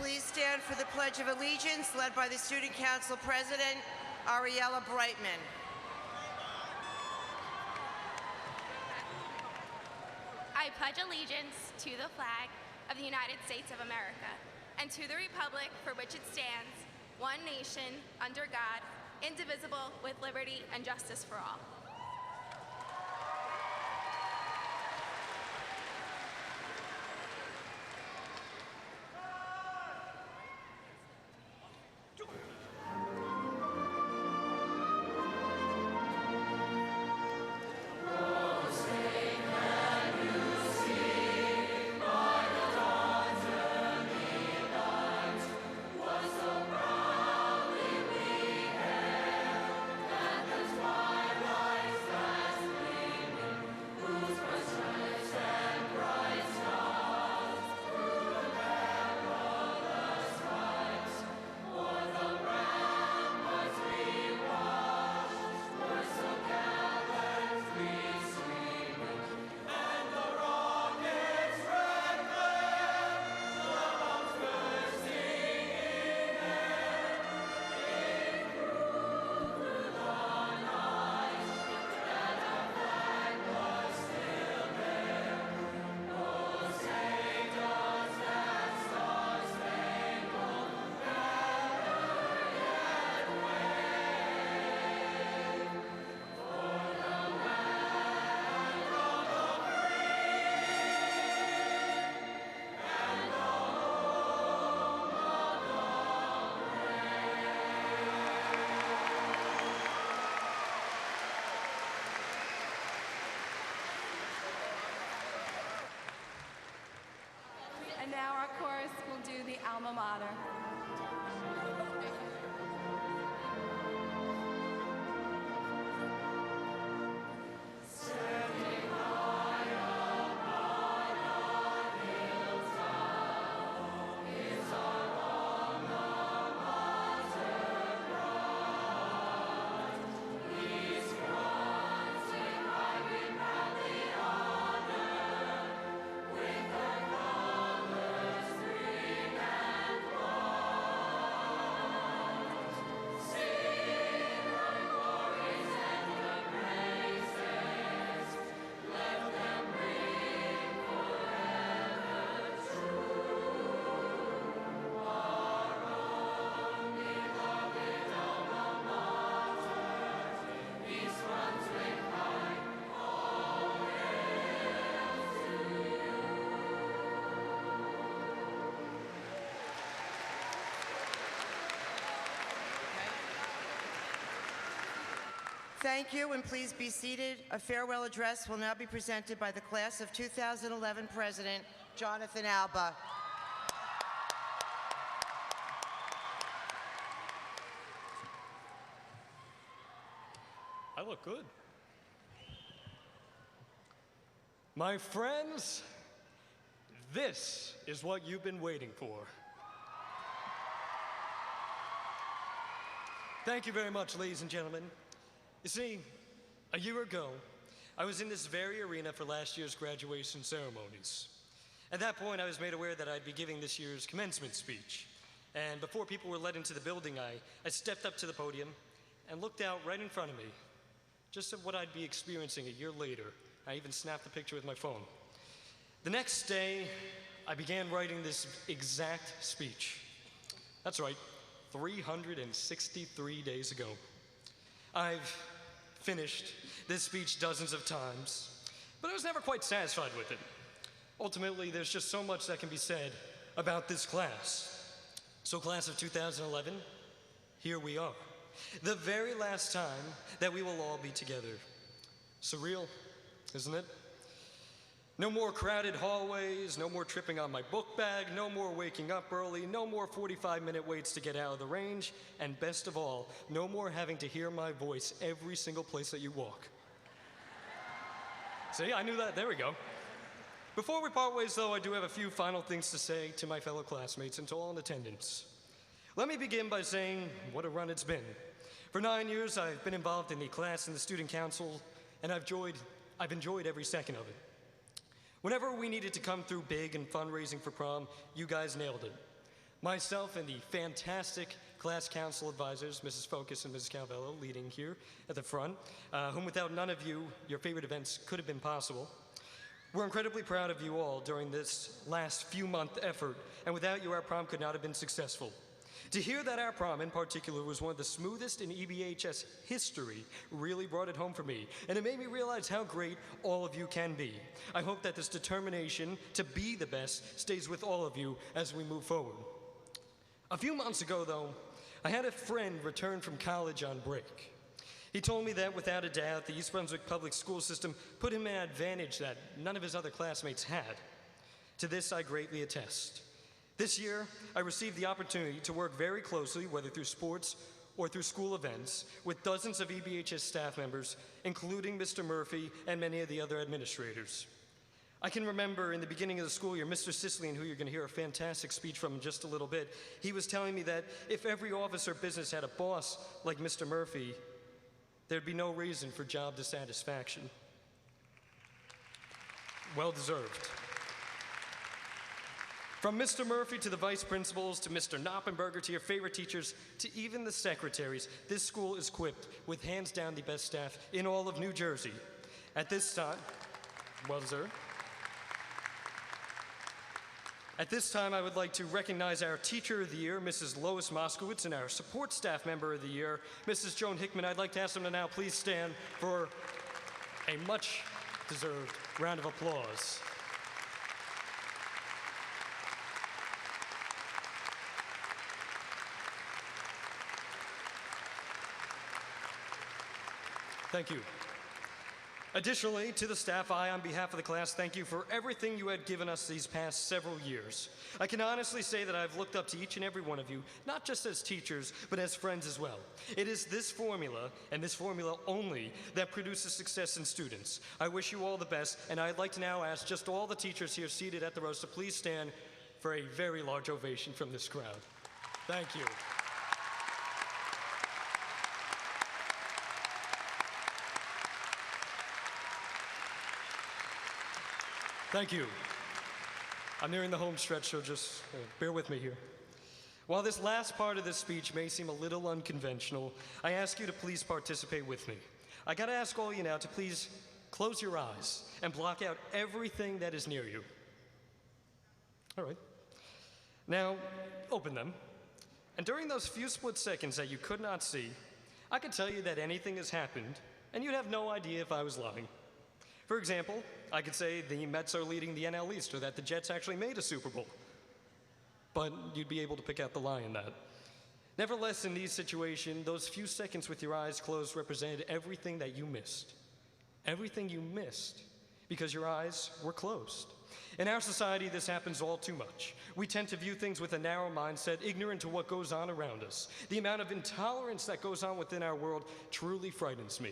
please stand for the Pledge of Allegiance, led by the Student Council President, Ariella Brightman. I pledge allegiance to the flag of the United States of America and to the republic for which it stands, one nation, under God, indivisible, with liberty and justice for all. And now our chorus will do the alma mater. Thank you, and please be seated. A farewell address will now be presented by the class of 2011 President, Jonathan Alba. I look good. My friends, this is what you've been waiting for. Thank you very much, ladies and gentlemen. You see, a year ago, I was in this very arena for last year's graduation ceremonies. At that point, I was made aware that I'd be giving this year's commencement speech. And before people were led into the building, I stepped up to the podium and looked out right in front of me, just at what I'd be experiencing a year later. I even snapped the picture with my phone. The next day, I began writing this exact speech. That's right, 363 days ago. I've finished this speech dozens of times, but I was never quite satisfied with it. Ultimately, there's just so much that can be said about this class. So class of 2011, here we are. The very last time that we will all be together. Surreal, isn't it? No more crowded hallways, no more tripping on my book bag, no more waking up early, no more 45-minute waits to get out of the range, and best of all, no more having to hear my voice every single place that you walk. See, I knew that. There we go. Before we part ways, though, I do have a few final things to say to my fellow classmates and to all in attendance. Let me begin by saying what a run it's been. For 9 years, I've been involved in the class and the student council, and I've enjoyed every second of it. Whenever we needed to come through big and fundraising for prom, you guys nailed it. Myself and the fantastic class council advisors, Mrs. Focus and Mrs. Calvello, leading here at the front, whom without none of you, your favorite events could have been possible. We're incredibly proud of you all during this last few-month effort, and without you, our prom could not have been successful. To hear that our prom, in particular, was one of the smoothest in EBHS history really brought it home for me, and it made me realize how great all of you can be. I hope that this determination to be the best stays with all of you as we move forward. A few months ago, though, I had a friend return from college on break. He told me that, without a doubt, the East Brunswick public school system put him an advantage that none of his other classmates had. To this, I greatly attest. This year, I received the opportunity to work very closely, whether through sports or through school events, with dozens of EBHS staff members, including Mr. Murphy and many of the other administrators. I can remember in the beginning of the school year, Mr. Sicilian, who you're going to hear a fantastic speech from in just a little bit, he was telling me that if every office or business had a boss like Mr. Murphy, there'd be no reason for job dissatisfaction. Well deserved. From Mr. Murphy to the vice principals, to Mr. Knoppenberger, to your favorite teachers, to even the secretaries, this school is equipped with hands down the best staff in all of New Jersey. At this time, well deserved. At this time, I would like to recognize our Teacher of the Year, Mrs. Lois Moskowitz, and our Support Staff Member of the Year, Mrs. Joan Hickman. I'd like to ask them to now please stand for a much-deserved round of applause. Thank you. Additionally, to the staff, on behalf of the class, thank you for everything you had given us these past several years. I can honestly say that I've looked up to each and every one of you, not just as teachers, but as friends as well. It is this formula, and this formula only, that produces success in students. I wish you all the best, and I'd like to now ask just all the teachers here seated at the rows to please stand for a very large ovation from this crowd. Thank you. Thank you. I'm nearing the home stretch, so just bear with me here. While this last part of this speech may seem a little unconventional, I ask you to please participate with me. I gotta ask all you now to please close your eyes and block out everything that is near you. All right. Now, open them. And during those few split seconds that you could not see, I could tell you that anything has happened, and you'd have no idea if I was lying. For example, I could say the Mets are leading the NL East or that the Jets actually made a Super Bowl. But you'd be able to pick out the lie in that. Nevertheless, in these situations, those few seconds with your eyes closed represented everything that you missed. Everything you missed because your eyes were closed. In our society, this happens all too much. We tend to view things with a narrow mindset, ignorant to what goes on around us. The amount of intolerance that goes on within our world truly frightens me.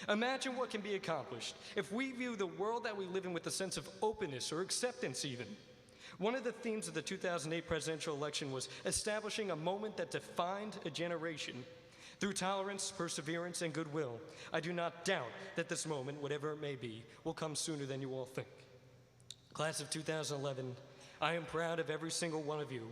Imagine what can be accomplished if we view the world that we live in with a sense of openness or acceptance even. One of the themes of the 2008 presidential election was establishing a moment that defined a generation. Through tolerance, perseverance, and goodwill, I do not doubt that this moment, whatever it may be, will come sooner than you all think. Class of 2011, I am proud of every single one of you.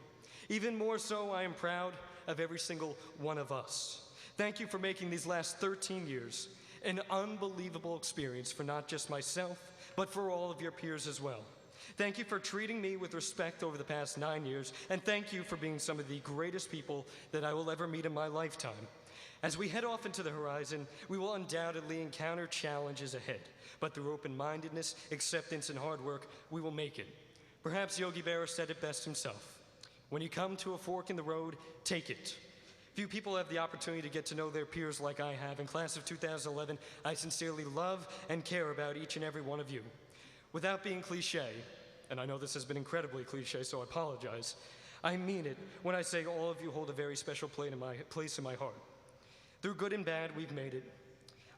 Even more so, I am proud of every single one of us. Thank you for making these last 13 years an unbelievable experience for not just myself, but for all of your peers as well. Thank you for treating me with respect over the past 9 years, and thank you for being some of the greatest people that I will ever meet in my lifetime. As we head off into the horizon, we will undoubtedly encounter challenges ahead, but through open-mindedness, acceptance, and hard work, we will make it. Perhaps Yogi Berra said it best himself. When you come to a fork in the road, take it. Few people have the opportunity to get to know their peers like I have. In class of 2011, I sincerely love and care about each and every one of you. Without being cliche, and I know this has been incredibly cliche, so I apologize, I mean it when I say all of you hold a very special place in my heart. Through good and bad, we've made it.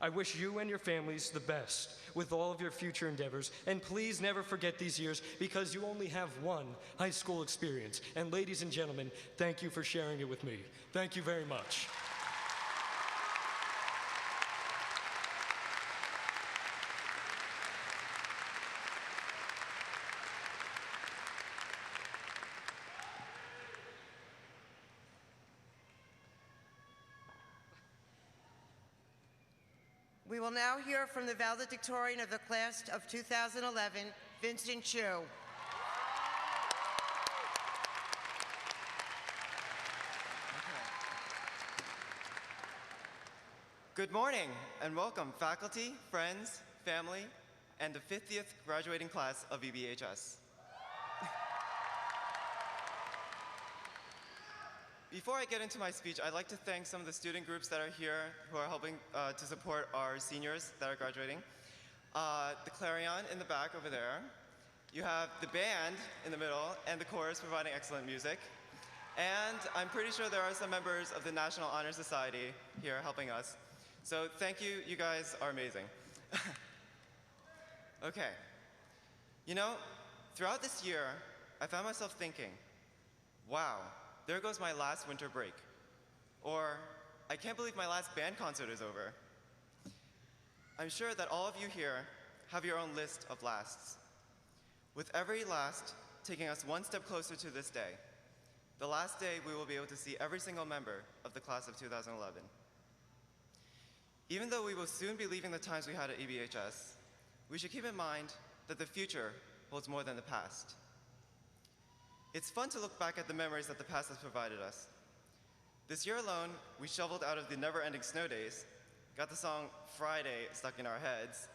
I wish you and your families the best with all of your future endeavors, and please never forget these years because you only have one high school experience. And ladies and gentlemen, thank you for sharing it with me. Thank you very much. We will now hear from the valedictorian of the class of 2011, Vincent Chu. Good morning and welcome faculty, friends, family, and the 50th graduating class of EBHS. Before I get into my speech, I'd like to thank some of the student groups that are here who are helping to support our seniors that are graduating. The Clarion in the back over there. You have the band in the middle and the chorus providing excellent music. And I'm pretty sure there are some members of the National Honor Society here helping us. So thank you, you guys are amazing. Okay, you know, throughout this year, I found myself thinking, wow, there goes my last winter break. Or, I can't believe my last band concert is over. I'm sure that all of you here have your own list of lasts, with every last taking us one step closer to this day, the last day we will be able to see every single member of the class of 2011. Even though we will soon be leaving the times we had at EBHS, we should keep in mind that the future holds more than the past. It's fun to look back at the memories that the past has provided us. This year alone, we shoveled out of the never-ending snow days, got the song Friday stuck in our heads,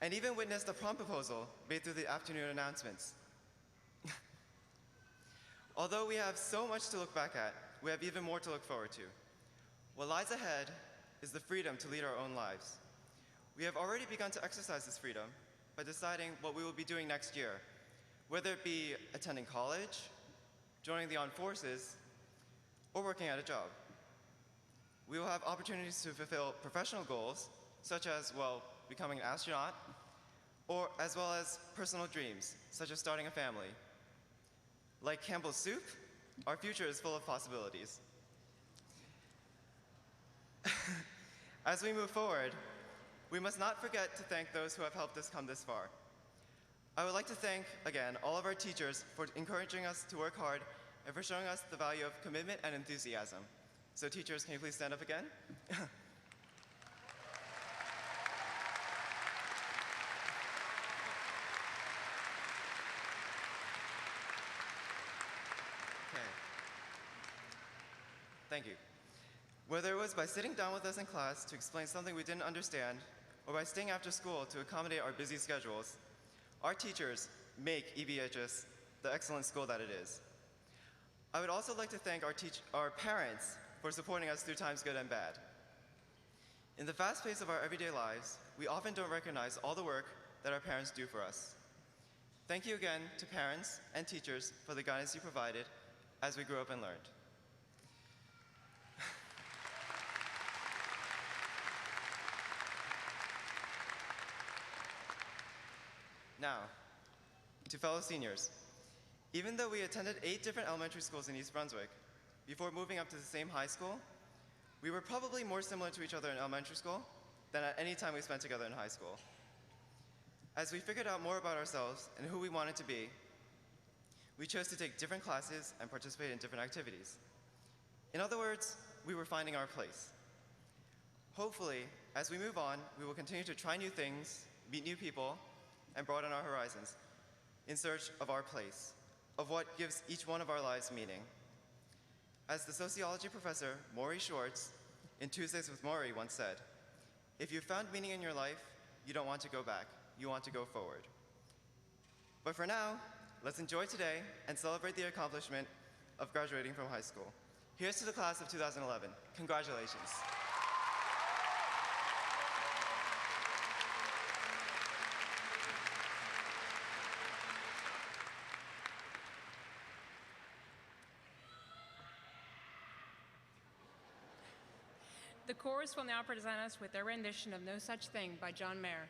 and even witnessed a prom proposal made through the afternoon announcements. Although we have so much to look back at, we have even more to look forward to. What lies ahead is the freedom to lead our own lives. We have already begun to exercise this freedom by deciding what we will be doing next year, whether it be attending college, joining the armed forces, or working at a job. We will have opportunities to fulfill professional goals, such as, well, becoming an astronaut, or as well as personal dreams, such as starting a family. Like Campbell's soup, our future is full of possibilities. As we move forward, we must not forget to thank those who have helped us come this far. I would like to thank, again, all of our teachers for encouraging us to work hard and for showing us the value of commitment and enthusiasm. So teachers, can you please stand up again? Okay. Thank you. Whether it was by sitting down with us in class to explain something we didn't understand, or by staying after school to accommodate our busy schedules, our teachers make EBHS the excellent school that it is. I would also like to thank our parents for supporting us through times good and bad. In the fast pace of our everyday lives, we often don't recognize all the work that our parents do for us. Thank you again to parents and teachers for the guidance you provided as we grew up and learned. Now, to fellow seniors, even though we attended 8 different elementary schools in East Brunswick, before moving up to the same high school, we were probably more similar to each other in elementary school than at any time we spent together in high school. As we figured out more about ourselves and who we wanted to be, we chose to take different classes and participate in different activities. In other words, we were finding our place. Hopefully, as we move on, we will continue to try new things, meet new people, and broaden our horizons in search of our place, of what gives each one of our lives meaning. As the sociology professor, Maury Schwartz, in Tuesdays with Maury once said, if you found meaning in your life, you don't want to go back, you want to go forward. But for now, let's enjoy today and celebrate the accomplishment of graduating from high school. Here's to the class of 2011. Congratulations. The chorus will now present us with their rendition of No Such Thing by John Mayer.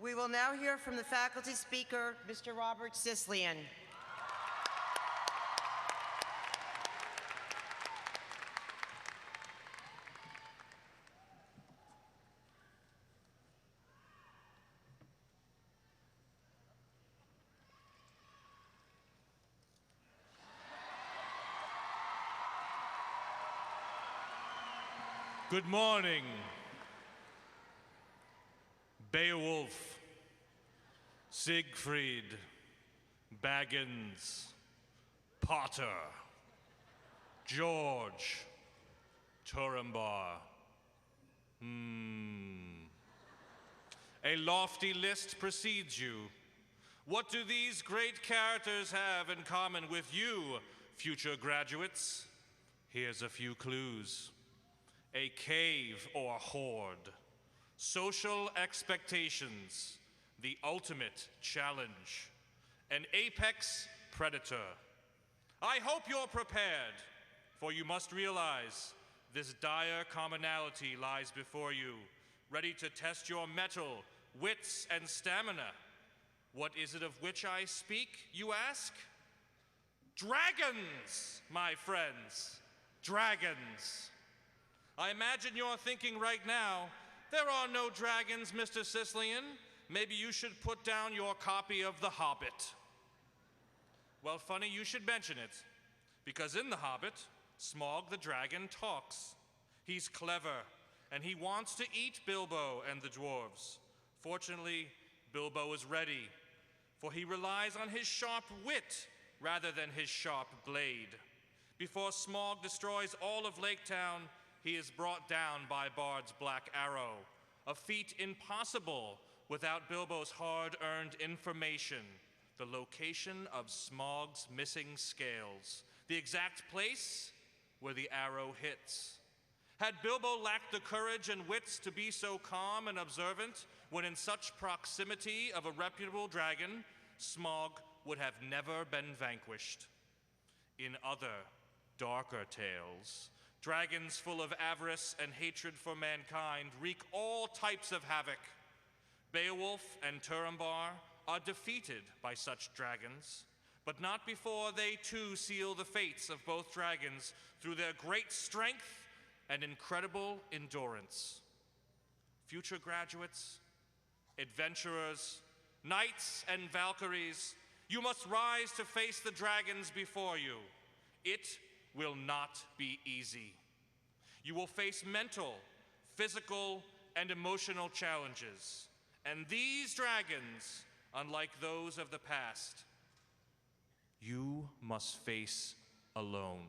We will now hear from the faculty speaker, Mr. Robert Sislian. Good morning. Beowulf, Siegfried, Baggins, Potter, George, Turambar. A lofty list precedes you. What do these great characters have in common with you, future graduates? Here's a few clues. A cave or hoard, social expectations, the ultimate challenge, an apex predator. I hope you're prepared, for you must realize this dire commonality lies before you, ready to test your mettle, wits, and stamina. What is it of which I speak, you ask? Dragons, my friends, dragons. I imagine you're thinking right now, there are no dragons, Mr. Sislian. Maybe you should put down your copy of The Hobbit. Well, funny you should mention it, because in The Hobbit, Smaug the dragon talks. He's clever, and he wants to eat Bilbo and the dwarves. Fortunately, Bilbo is ready, for he relies on his sharp wit rather than his sharp blade. Before Smaug destroys all of Lake Town, he is brought down by Bard's black arrow, a feat impossible without Bilbo's hard-earned information, the location of Smaug's missing scales, the exact place where the arrow hits. Had Bilbo lacked the courage and wits to be so calm and observant when in such proximity of a reputable dragon, Smaug would have never been vanquished. In other, darker tales, dragons full of avarice and hatred for mankind wreak all types of havoc. Beowulf and Turambar are defeated by such dragons, but not before they too seal the fates of both dragons through their great strength and incredible endurance. Future graduates, adventurers, knights and Valkyries, you must rise to face the dragons before you. It will not be easy. You will face mental, physical, and emotional challenges. And these dragons, unlike those of the past, you must face alone.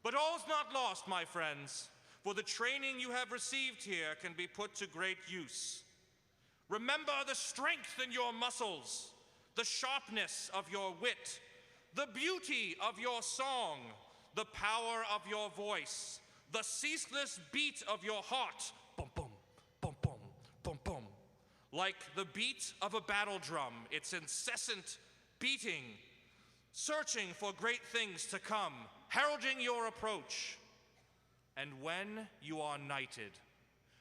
But all's not lost, my friends, for the training you have received here can be put to great use. Remember the strength in your muscles, the sharpness of your wit, the beauty of your song, the power of your voice, the ceaseless beat of your heart, bum bum, bum bum, bum bum. Like the beat of a battle drum, its incessant beating, searching for great things to come, heralding your approach. And when you are knighted,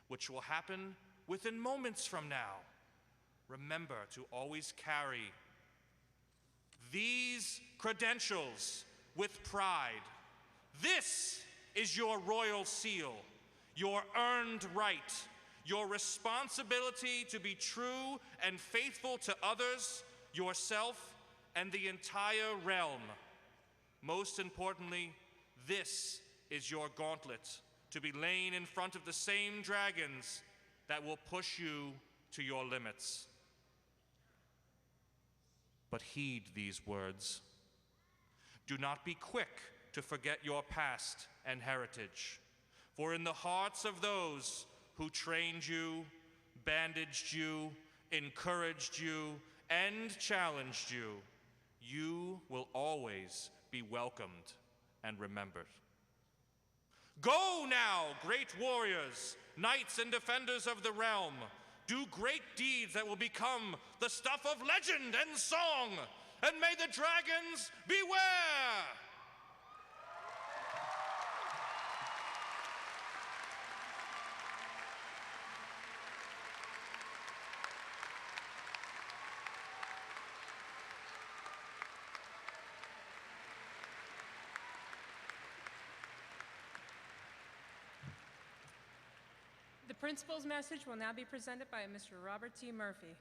which will happen within moments from now, remember to always carry these credentials with pride. This is your royal seal, your earned right, your responsibility to be true and faithful to others, yourself, and the entire realm. Most importantly, this is your gauntlet to be lain in front of the same dragons that will push you to your limits. But heed these words. Do not be quick to forget your past and heritage, for in the hearts of those who trained you, bandaged you, encouraged you, and challenged you, you will always be welcomed and remembered. Go now, great warriors, knights and defenders of the realm. Do great deeds that will become the stuff of legend and song, and may the dragons beware! principal's message will now be presented by Mr. Robert T. Murphy.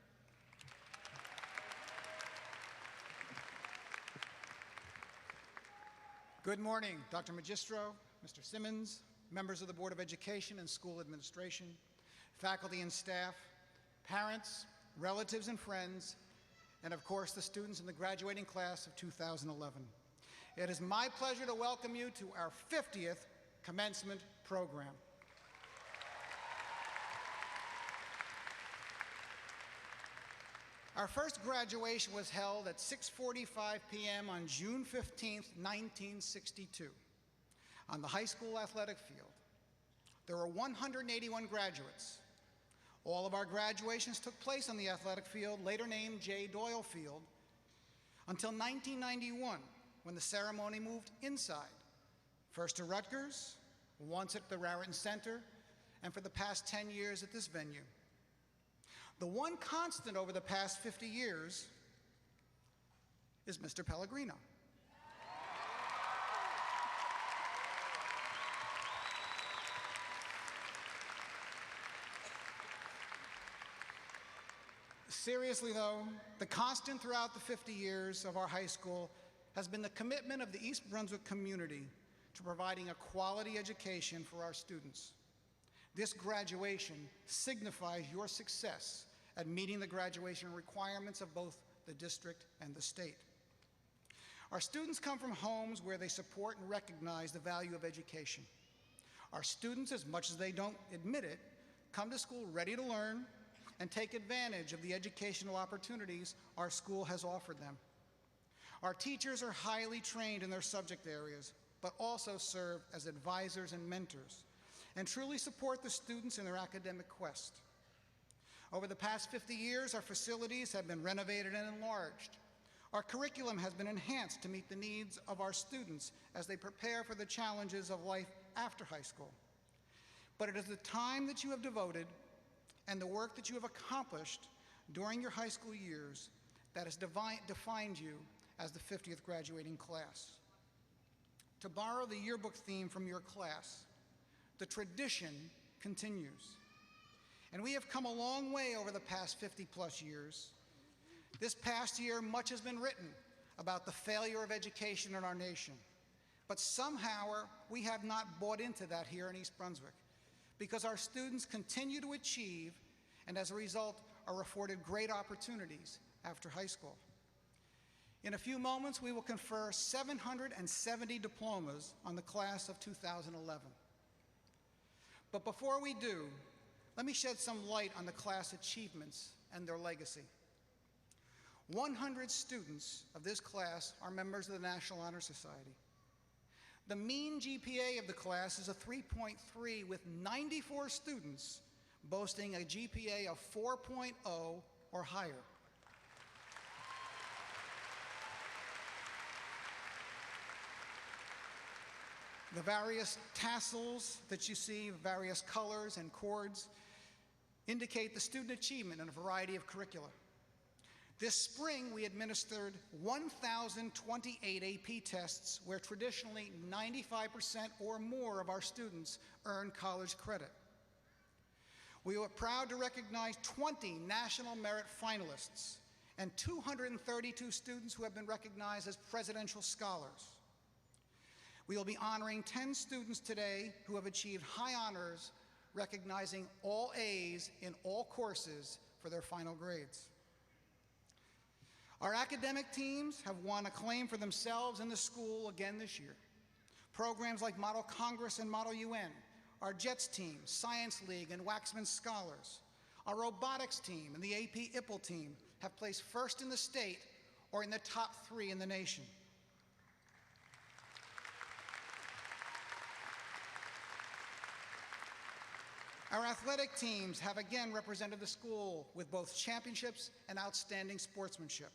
Good morning, Dr. Magistro, Mr. Simmons, members of the Board of Education and school administration, faculty and staff, parents, relatives and friends, and of course the students in the graduating class of 2011. It is my pleasure to welcome you to our 50th commencement program. Our first graduation was held at 6:45 p.m. on June 15, 1962, on the high school athletic field. There were 181 graduates. All of our graduations took place on the athletic field, later named J. Doyle Field, until 1991, when the ceremony moved inside, first to Rutgers, once at the Raritan Center, and for the past 10 years at this venue. The one constant over the past 50 years is Mr. Pellegrino. Seriously though, the constant throughout the 50 years of our high school has been the commitment of the East Brunswick community to providing a quality education for our students. This graduation signifies your success at meeting the graduation requirements of both the district and the state. Our students come from homes where they support and recognize the value of education. Our students, as much as they don't admit it, come to school ready to learn and take advantage of the educational opportunities our school has offered them. Our teachers are highly trained in their subject areas, but also serve as advisors and mentors, and truly support the students in their academic quest. Over the past 50 years, our facilities have been renovated and enlarged. Our curriculum has been enhanced to meet the needs of our students as they prepare for the challenges of life after high school. But it is the time that you have devoted and the work that you have accomplished during your high school years that has defined you as the 50th graduating class. To borrow the yearbook theme from your class, the tradition continues. And we have come a long way over the past 50+ years. This past year, much has been written about the failure of education in our nation. But somehow we have not bought into that here in East Brunswick, because our students continue to achieve and as a result are afforded great opportunities after high school. In a few moments, we will confer 770 diplomas on the class of 2011. But before we do, let me shed some light on the class achievements and their legacy. 100 students of this class are members of the National Honor Society. The mean GPA of the class is a 3.3, with 94 students boasting a GPA of 4.0 or higher. The various tassels that you see, various colors and chords, indicate the student achievement in a variety of curricula. This spring, we administered 1,028 AP tests where traditionally 95% or more of our students earn college credit. We were proud to recognize 20 National Merit finalists and 232 students who have been recognized as Presidential Scholars. We will be honoring 10 students today who have achieved high honors, recognizing all A's in all courses for their final grades. Our academic teams have won acclaim for themselves and the school again this year. Programs like Model Congress and Model UN, our JETS team, Science League, and Waxman Scholars, our robotics team and the AP IPPL team have placed first in the state or in the top 3 in the nation. Our athletic teams have again represented the school with both championships and outstanding sportsmanship.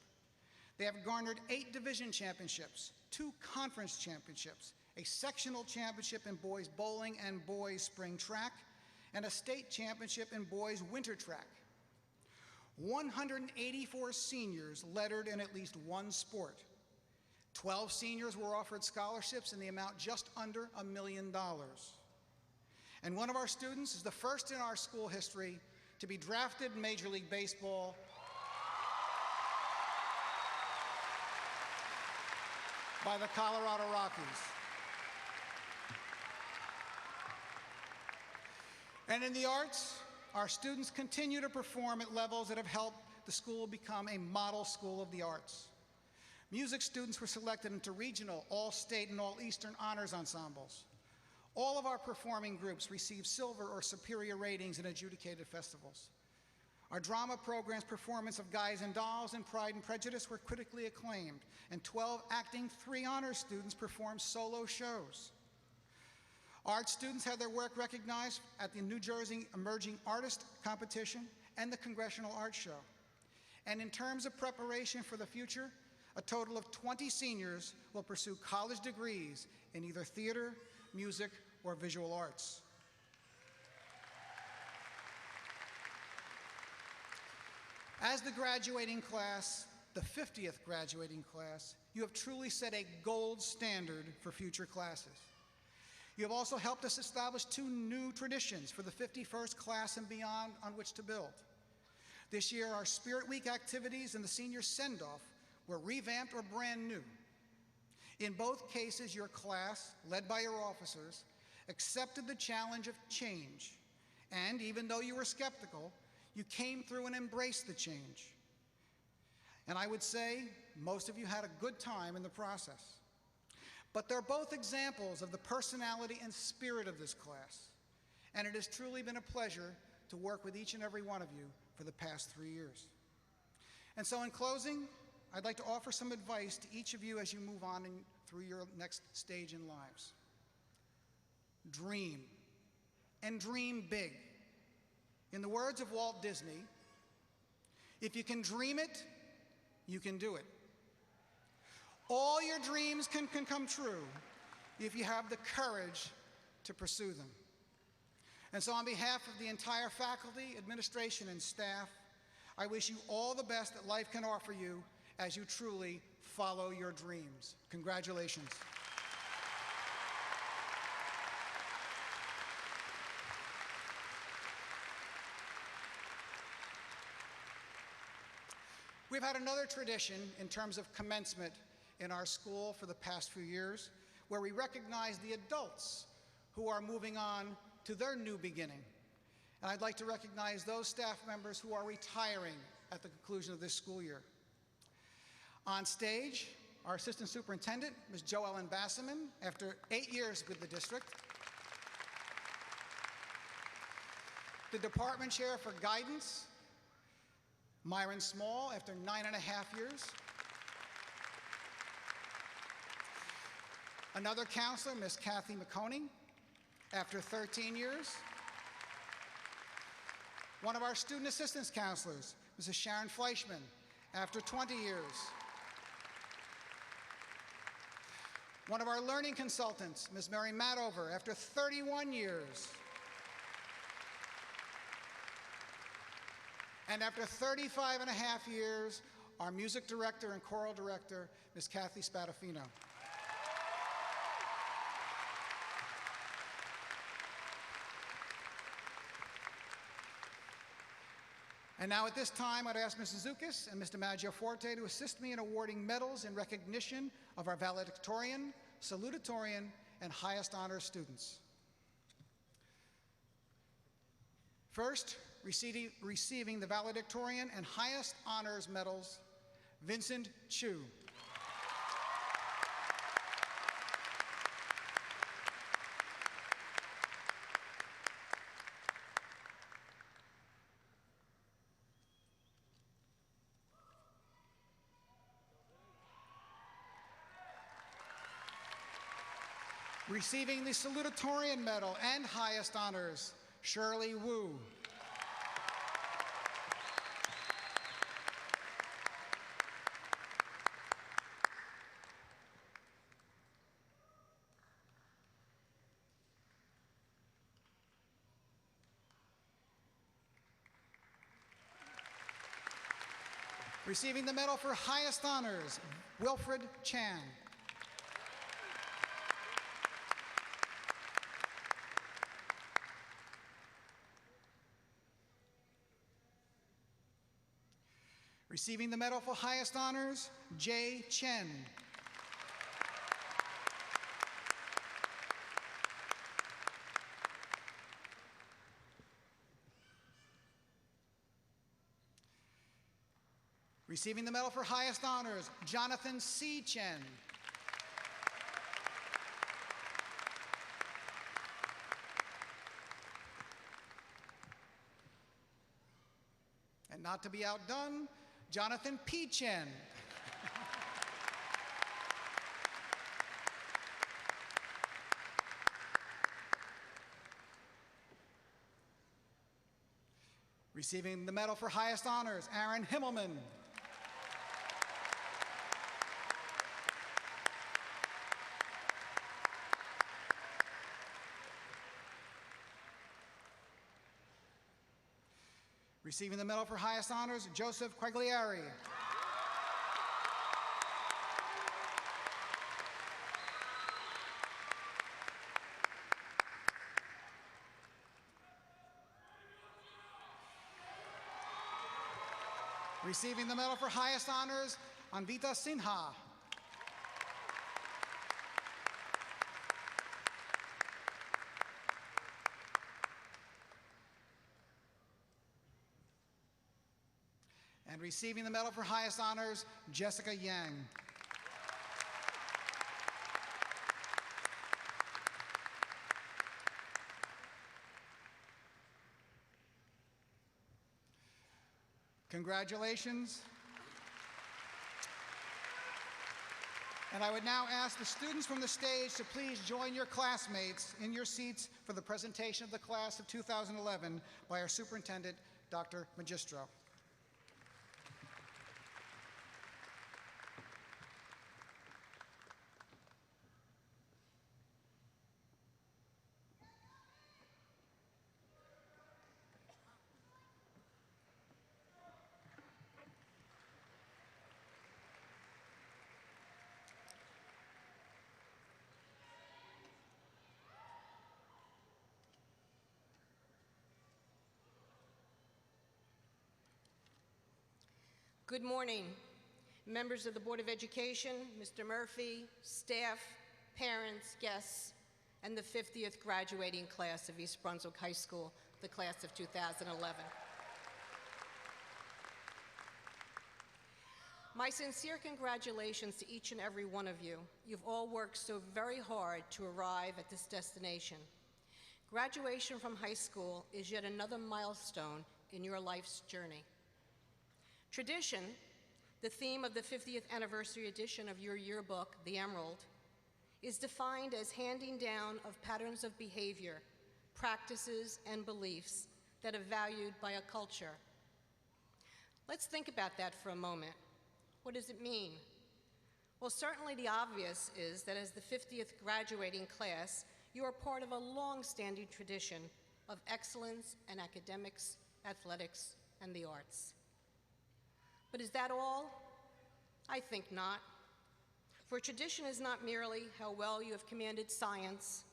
They have garnered 8 division championships, 2 conference championships, a sectional championship in boys bowling and boys spring track, and a state championship in boys winter track. 184 seniors lettered in at least one sport. 12 seniors were offered scholarships in the amount just under $1 million. And one of our students is the first in our school history to be drafted in Major League Baseball by the Colorado Rockies. And in the arts, our students continue to perform at levels that have helped the school become a model school of the arts. Music students were selected into regional, all-state, and all-Eastern honors ensembles. All of our performing groups received silver or superior ratings in adjudicated festivals. Our drama program's performance of Guys and Dolls and Pride and Prejudice were critically acclaimed, and 12 acting 3 honors students performed solo shows. Art students had their work recognized at the New Jersey Emerging Artist Competition and the Congressional Art Show. And in terms of preparation for the future, a total of 20 seniors will pursue college degrees in either theater, music, or visual arts. As the graduating class, the 50th graduating class, you have truly set a gold standard for future classes. You have also helped us establish 2 new traditions for the 51st class and beyond on which to build. This year, our Spirit Week activities and the senior send-off were revamped or brand new. In both cases, your class, led by your officers, accepted the challenge of change. And even though you were skeptical, you came through and embraced the change. And I would say most of you had a good time in the process. But they're both examples of the personality and spirit of this class. And it has truly been a pleasure to work with each and every one of you for the past 3 years. And so in closing, I'd like to offer some advice to each of you as you move on through your next stage in lives. Dream, and dream big. In the words of Walt Disney, if you can dream it, you can do it. All your dreams can come true if you have the courage to pursue them. And so on behalf of the entire faculty, administration, and staff, I wish you all the best that life can offer you as you truly follow your dreams. Congratulations. We've had another tradition in terms of commencement in our school for the past few years, where we recognize the adults who are moving on to their new beginning. And I'd like to recognize those staff members who are retiring at the conclusion of this school year. On stage, our Assistant Superintendent, Ms. Joellen Bassaman, after 8 years with the district. The Department Chair for Guidance, Myron Small, after 9.5 years. Another counselor, Ms. Kathy McConey, after 13 years. One of our student assistance counselors, Mrs. Sharon Fleischman, after 20 years. One of our learning consultants, Ms. Mary Madover, after 31 years. And after 35.5 years, our music director and choral director, Ms. Kathy Spadafino. And now at this time, I'd ask Mrs. Zukis and Mr. Maggioforte to assist me in awarding medals in recognition of our valedictorian, salutatorian, and highest honor students. First, receiving the valedictorian and highest honors medals, Vincent Chu. Receiving the salutatorian medal and highest honors, Shirley Wu. Receiving the medal for highest honors, Wilfred Chan. Receiving the Medal for Highest Honors, Jay Chen. Receiving the Medal for Highest Honors, Jonathan C. Chen. And not to be outdone, Jonathan P. Chen. Receiving the Medal for Highest Honors, Aaron Himmelman. Receiving the Medal for Highest Honors, Joseph Quagliari. Receiving the Medal for Highest Honors, Anvita Sinha. And receiving the Medal for Highest Honors, Jessica Yang. Congratulations. And I would now ask the students from the stage to please join your classmates in your seats for the presentation of the class of 2011 by our superintendent, Dr. Magistro. Good morning, members of the Board of Education, Mr. Murphy, staff, parents, guests, and the 50th graduating class of East Brunswick High School, the class of 2011. My sincere congratulations to each and every one of you. You've all worked so very hard to arrive at this destination. Graduation from high school is yet another milestone in your life's journey. Tradition, the theme of the 50th anniversary edition of your yearbook, The Emerald, is defined as handing down of patterns of behavior, practices, and beliefs that are valued by a culture. Let's think about that for a moment. What does it mean? Well, certainly the obvious is that as the 50th graduating class, you are part of a long-standing tradition of excellence in academics, athletics, and the arts. But is that all? I think not. For tradition is not merely how well you have commanded science,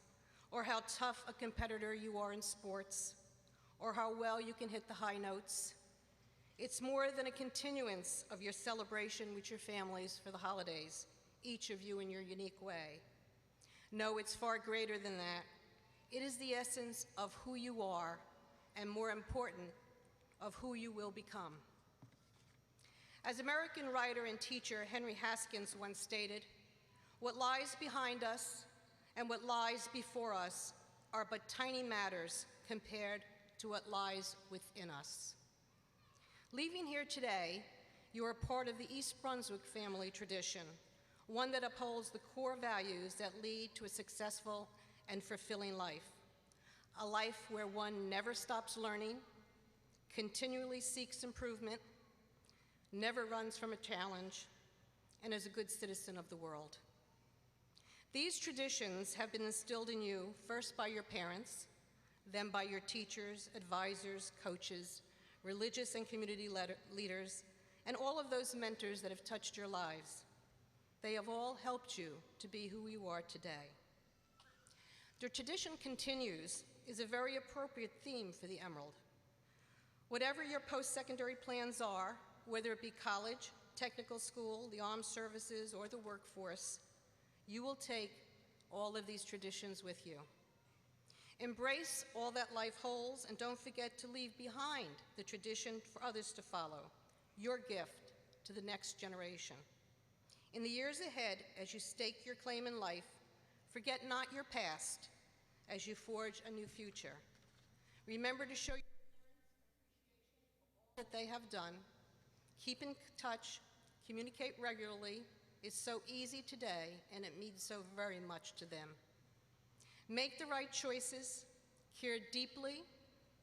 or how tough a competitor you are in sports, or how well you can hit the high notes. It's more than a continuance of your celebration with your families for the holidays, each of you in your unique way. No, it's far greater than that. It is the essence of who you are, and more important, of who you will become. As American writer and teacher Henry Haskins once stated, what lies behind us and what lies before us are but tiny matters compared to what lies within us. Leaving here today, you are part of the East Brunswick family tradition, one that upholds the core values that lead to a successful and fulfilling life. A life where one never stops learning, continually seeks improvement, never runs from a challenge, and is a good citizen of the world. These traditions have been instilled in you first by your parents, then by your teachers, advisors, coaches, religious and community leaders, and all of those mentors that have touched your lives. They have all helped you to be who you are today. The tradition continues is a very appropriate theme for the Emerald. Whatever your post-secondary plans are, whether it be college, technical school, the armed services, or the workforce, you will take all of these traditions with you. Embrace all that life holds, and don't forget to leave behind the tradition for others to follow, your gift to the next generation. In the years ahead, as you stake your claim in life, forget not your past as you forge a new future. Remember to show your that they have done. Keep in touch, communicate regularly. It's so easy today, and it means so very much to them. Make the right choices, care deeply,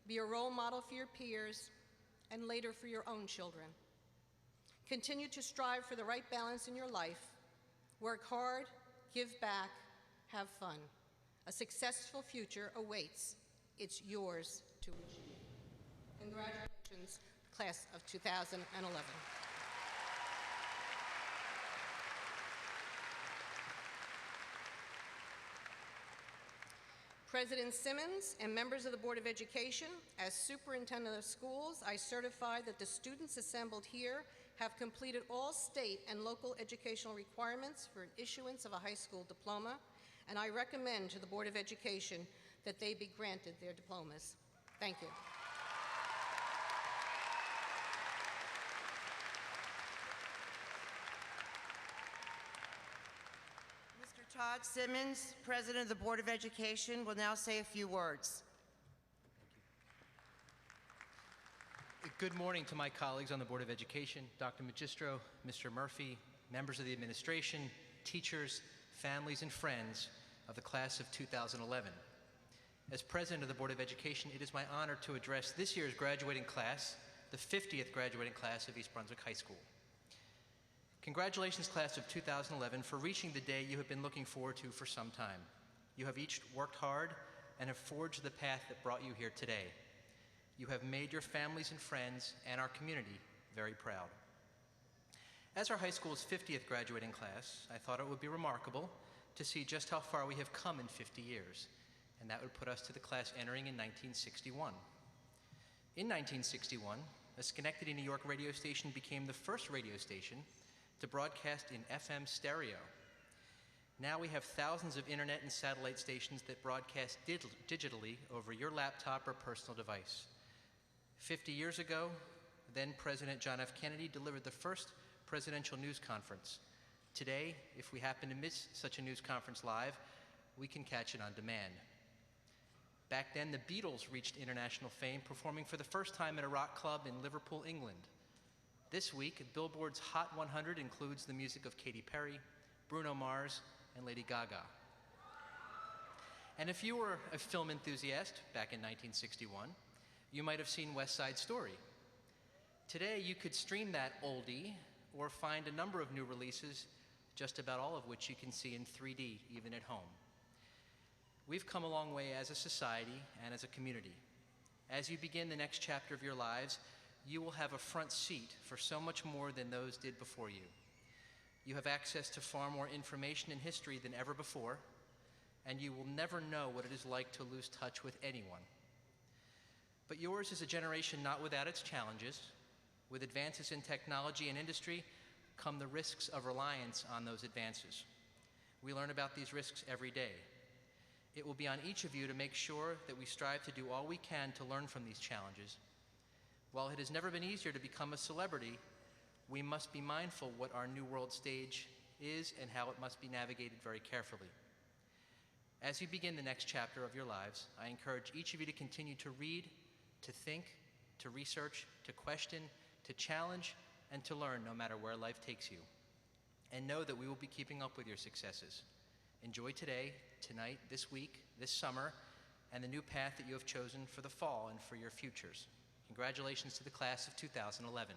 be a role model for your peers, and later for your own children. Continue to strive for the right balance in your life. Work hard, give back, have fun. A successful future awaits. It's yours to achieve. Congratulations, class of 2011. President Simmons and members of the Board of Education, as Superintendent of Schools, I certify that the students assembled here have completed all state and local educational requirements for an issuance of a high school diploma, and I recommend to the Board of Education that they be granted their diplomas. Thank you. Mr. Todd Simmons, President of the Board of Education, will now say a few words. Good morning to my colleagues on the Board of Education, Dr. Magistro, Mr. Murphy, members of the administration, teachers, families, and friends of the class of 2011. As President of the Board of Education, it is my honor to address this year's graduating class, the 50th graduating class of East Brunswick High School. Congratulations, class of 2011, for reaching the day you have been looking forward to for some time. You have each worked hard and have forged the path that brought you here today. You have made your families and friends and our community very proud. As our high school's 50th graduating class, I thought it would be remarkable to see just how far we have come in 50 years, and that would put us to the class entering in 1961. In 1961, a Schenectady, New York radio station became the first radio station to broadcast in FM stereo. Now we have thousands of internet and satellite stations that broadcast digitally over your laptop or personal device. 50 years ago, then President John F. Kennedy delivered the first presidential news conference. Today, if we happen to miss such a news conference live, we can catch it on demand. Back then, the Beatles reached international fame, performing for the first time at a rock club in Liverpool, England. This week, Billboard's Hot 100 includes the music of Katy Perry, Bruno Mars, and Lady Gaga. And if you were a film enthusiast back in 1961, you might have seen West Side Story. Today, you could stream that oldie or find a number of new releases, just about all of which you can see in 3D, even at home. We've come a long way as a society and as a community. As you begin the next chapter of your lives, you will have a front seat for so much more than those did before you. You have access to far more information and history than ever before, and you will never know what it is like to lose touch with anyone. But yours is a generation not without its challenges. With advances in technology and industry come the risks of reliance on those advances. We learn about these risks every day. It will be on each of you to make sure that we strive to do all we can to learn from these challenges. While it has never been easier to become a celebrity, we must be mindful what our new world stage is and how it must be navigated very carefully. As you begin the next chapter of your lives, I encourage each of you to continue to read, to think, to research, to question, to challenge, and to learn no matter where life takes you. And know that we will be keeping up with your successes. Enjoy today, tonight, this week, this summer, and the new path that you have chosen for the fall and for your futures. Congratulations to the class of 2011.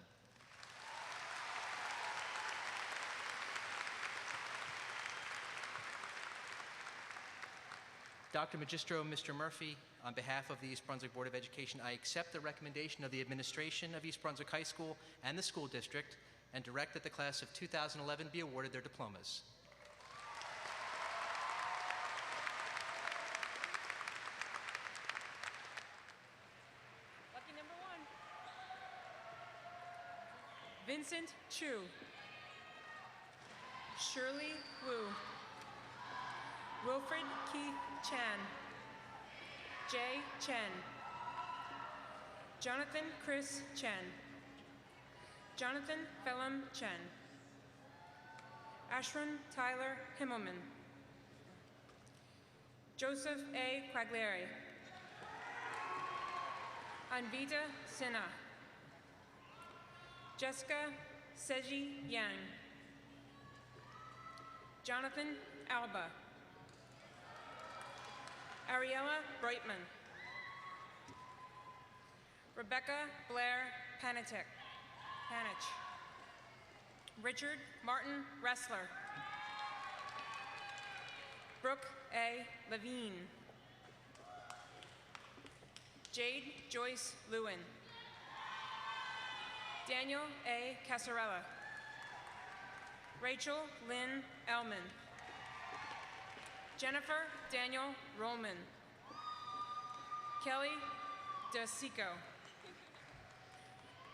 Dr. Magistro, Mr. Murphy, on behalf of the East Brunswick Board of Education, I accept the recommendation of the administration of East Brunswick High School and the school district and direct that the class of 2011 be awarded their diplomas. Lucky number one. Vincent Chu. Shirley Wu. Wilfred Keith Chan. Jay Chen. Jonathan Chris Chen. Jonathan Phelim Chen. Ashwin Tyler Himmelman. Joseph A. Quaglieri. Anvita Sinha. Jessica Seji Yang. Jonathan Alba. Ariella Brightman. Rebecca Blair Panich. Richard Martin Ressler. Brooke A. Levine. Jade Joyce Lewin. Daniel A. Casarella. Rachel Lynn Elman. Jennifer Daniel Rollman. Kelly DeSico.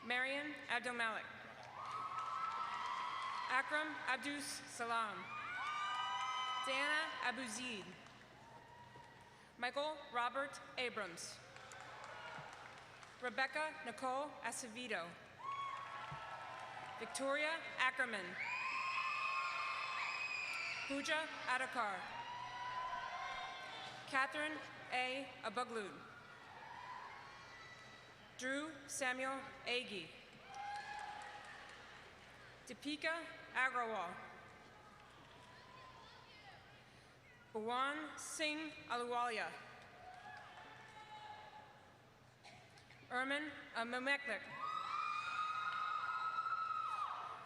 Marian Abdelmalik. Akram Abdus Salam. Diana Abuzid. Michael Robert Abrams. Rebecca Nicole Acevedo. Victoria Ackerman. Pooja Adakar. Catherine A. Abuglud. Drew Samuel Agee. Deepika Agrawal. Bhawan Singh Aluwalia. Erman Amameklik.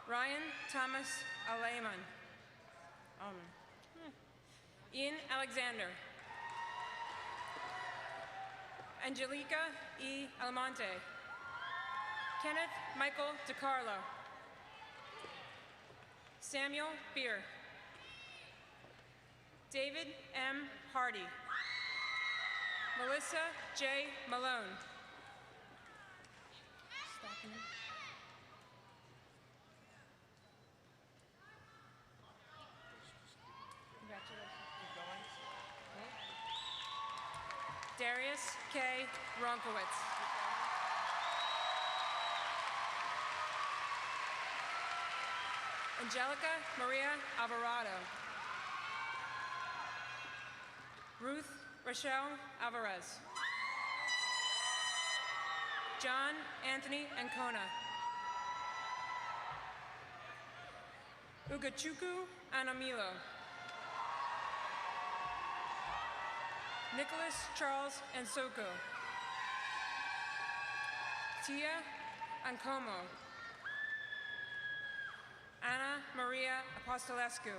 Ryan Thomas Alayman. Ian Alexander. Angelica E. Almonte. Kenneth Michael DiCarlo. Samuel Beer. David M. Hardy. Melissa J. Malone. Darius K. Ronkowitz. Angelica Maria Alvarado. Ruth Rochelle Alvarez. John Anthony Ancona. Ugachuku Anamilo. Nicholas Charles Ansoko. Tia Ancomo. Anna Maria Apostolescu.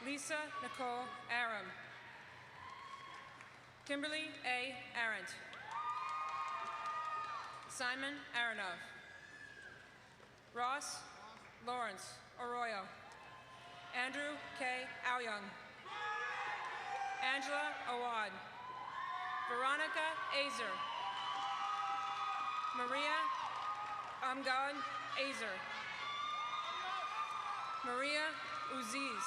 Lisa Nicole Aram. Kimberly A. Arendt. Simon Aronov. Ross Lawrence Arroyo. Andrew K. Aoyung. Angela Awad. Veronica Azer. Maria Amgad Azer. Maria Uziz.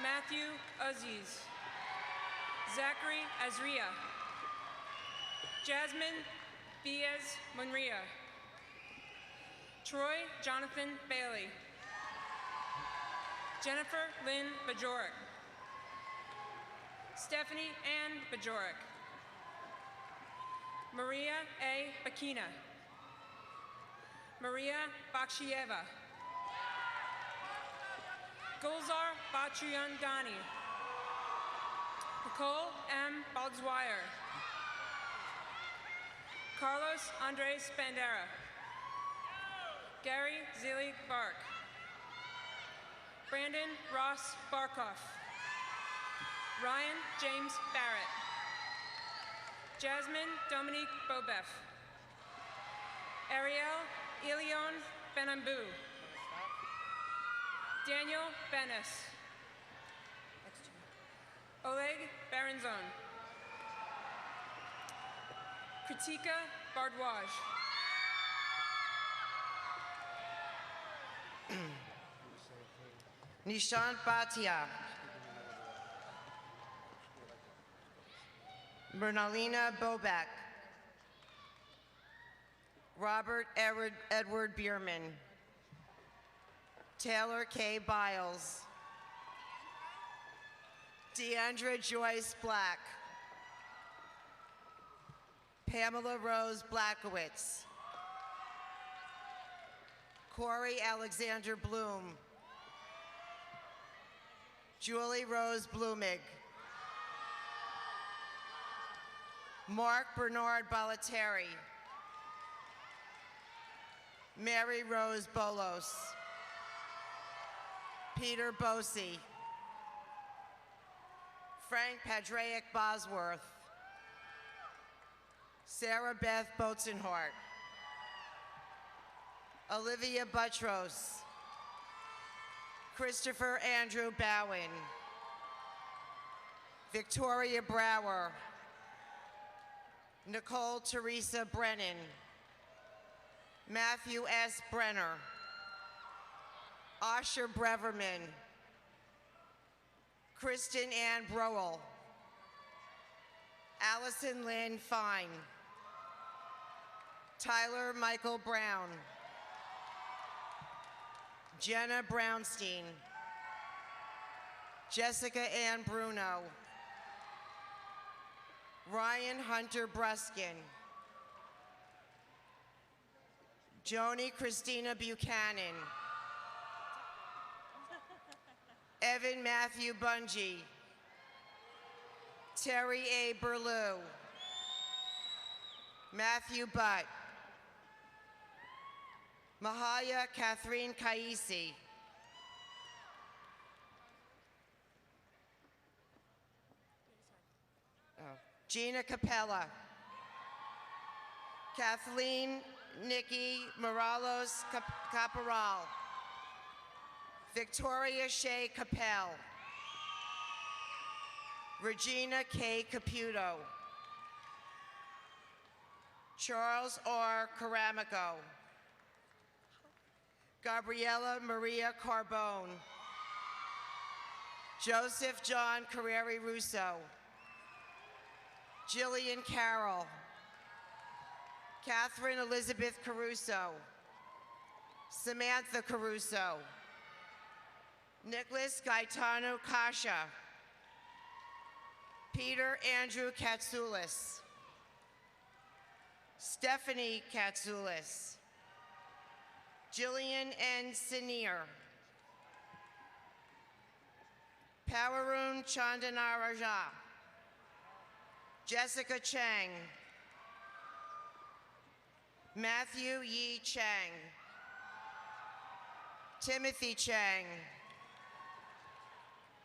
Matthew Aziz. Zachary Azria. Jasmine Diaz Munria. Troy Jonathan Bailey. Jennifer Lynn Bajorek. Stephanie Ann Bajorek. Maria A. Bakina. Maria Bakshieva. Gulzar Batriyandani. Nicole M. Baldzwire. Carlos Andres Bandera. Gary Zilli Bark. Brandon Ross Barkoff. Ryan James Barrett. Jasmine Dominique Bobeff. Ariel Ilion Benambu. Daniel Benes. Oleg Baranzon. Kritika Bardwaj. Nishant Bhatia. Mernalina Bobek. Robert Edward Bierman. Taylor K. Biles. Deandra Joyce Black. Pamela Rose Blackowitz. Corey Alexander Bloom. Julie Rose Blumig. Mark Bernard Balaterri. Mary Rose Bolos. Peter Bosey. Frank Padraic Bosworth. Sarah Beth Boatsenhart. Olivia Buttrose. Christopher Andrew Bowen. Victoria Brower. Nicole Teresa Brennan. Matthew S. Brenner. Asher Breverman. Kristen Ann Broel. Allison Lynn Fine. Tyler Michael Brown. Jenna Brownstein. Jessica Ann Bruno. Ryan Hunter Bruskin. Joni Christina Buchanan. Evan Matthew Bungie. Terry A. Berlew. Matthew Butt. Mahaya Catherine Kaisi. Gina Capella. Kathleen Nikki Morales Caporal. Victoria Shea Capel. Regina K. Caputo. Charles R. Caramico. Gabriela Maria Carbone. Joseph John Carreri Russo. Jillian Carroll. Catherine Elizabeth Caruso. Samantha Caruso. Nicholas Gaetano Kasha. Peter Andrew Katsoulis. Stephanie Katsoulis. Jillian N. Sineer. Powerun Chandanaraja. Jessica Chang. Matthew Yi Chang. Timothy Chang.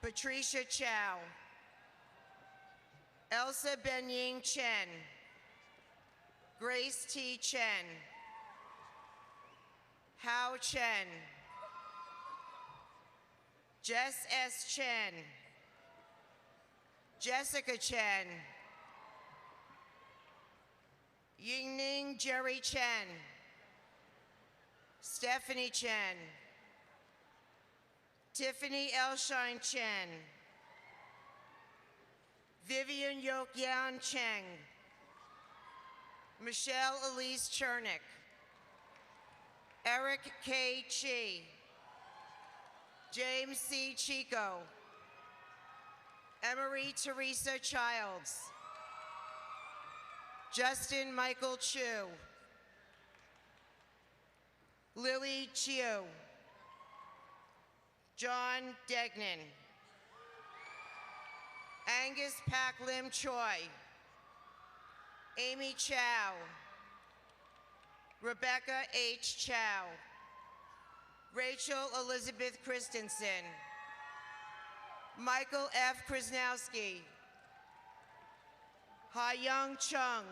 Patricia Chow. Elsa Benying Chen. Grace T. Chen. Hao Chen. Jess S. Chen. Jessica Chen. Yingning Jerry Chen. Stephanie Chen. Tiffany Elshine Chen. Vivian Yokyan Cheng. Michelle Elise Chernick. Eric K. Chi. James C. Chico. Emery Teresa Childs. Justin Michael Chu. Lily Chiu. John Degnan. Angus Pak Lim Choi. Amy Chow. Rebecca H. Chow. Rachel Elizabeth Christensen. Michael F. Krasnowski. Ha-Young Chung.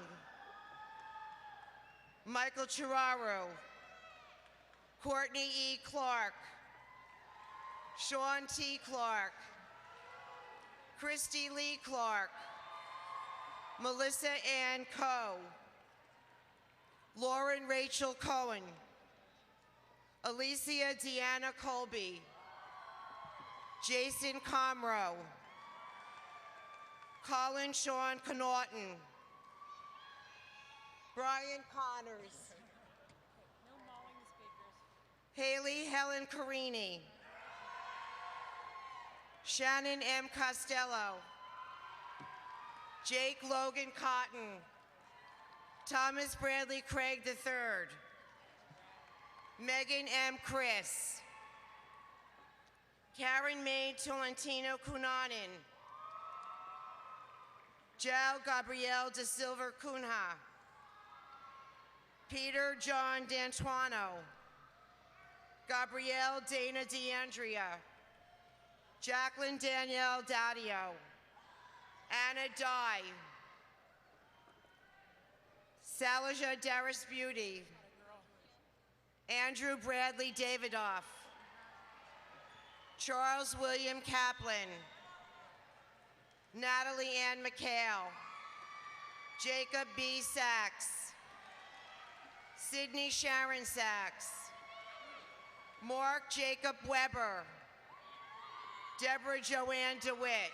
Michael Chiraru. Courtney E. Clark. Sean T. Clark. Christy Lee Clark. Melissa Ann Coe. Lauren Rachel Cohen. Alicia Deanna Colby. Jason Comroe. Colin Sean Connaughton. Brian Connors. Haley Helen Carini. Shannon M. Costello. Jake Logan Cotton. Thomas Bradley Craig III. Megan M. Chris. Karen May Tolentino Cunanan. Jao Gabrielle De Silva Cunha. Peter John D'Antuano. Gabrielle Dana DeAndrea. Jacqueline Danielle Dadio. Anna Dye. Salaja Darris Beauty. Andrew Bradley Davidoff. Charles William Kaplan. Natalie Ann McHale. Jacob B. Sachs. Sydney Sharon Sachs. Mark Jacob Weber. Deborah Joanne DeWitt.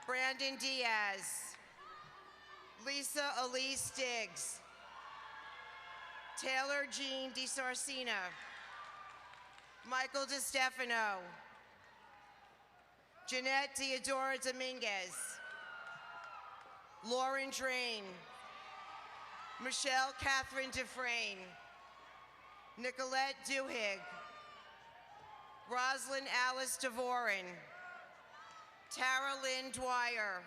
Brandon Diaz. Lisa Elise Diggs. Taylor Jean DiSarcina. Michael DeStefano. Jeanette Theodora Dominguez. Lauren Drain. Michelle Catherine Dufresne. Nicolette Duhigg. Rosalind Alice Devoren. Tara Lynn Dwyer.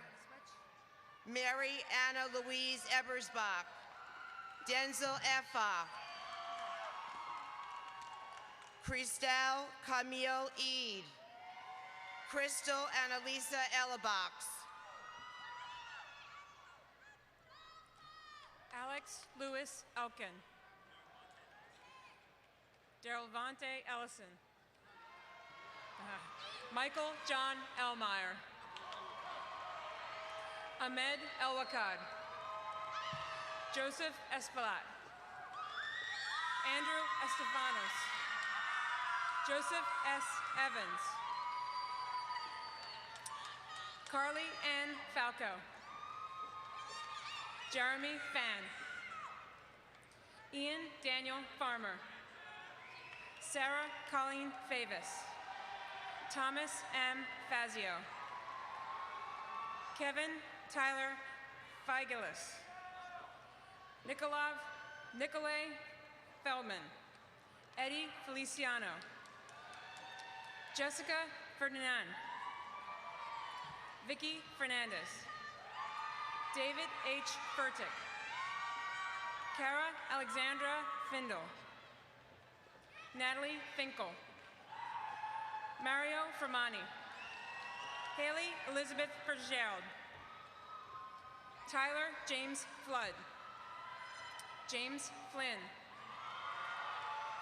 Mary Anna Louise Ebersbach. Denzel Effa. Christelle Camille Eid. Crystal Annalisa Ellebox. Alex Lewis Elkin. Darylvante Ellison. Michael John Elmeyer. Ahmed Elwakad. Joseph Espalat. Andrew Estefanos. Joseph S. Evans. Carly Ann Falco. Jeremy Fan. Ian Daniel Farmer. Sarah Colleen Favis. Thomas M. Fazio. Kevin Tyler Feigelis. Nicolay Feldman. Eddie Feliciano. Jessica Ferdinand. Vicky Fernandez. David H. Furtick. Kara Alexandra Findle. Natalie Finkel. Mario Fermani. Haley Elizabeth Fitzgerald. Tyler James Flood. James Flynn.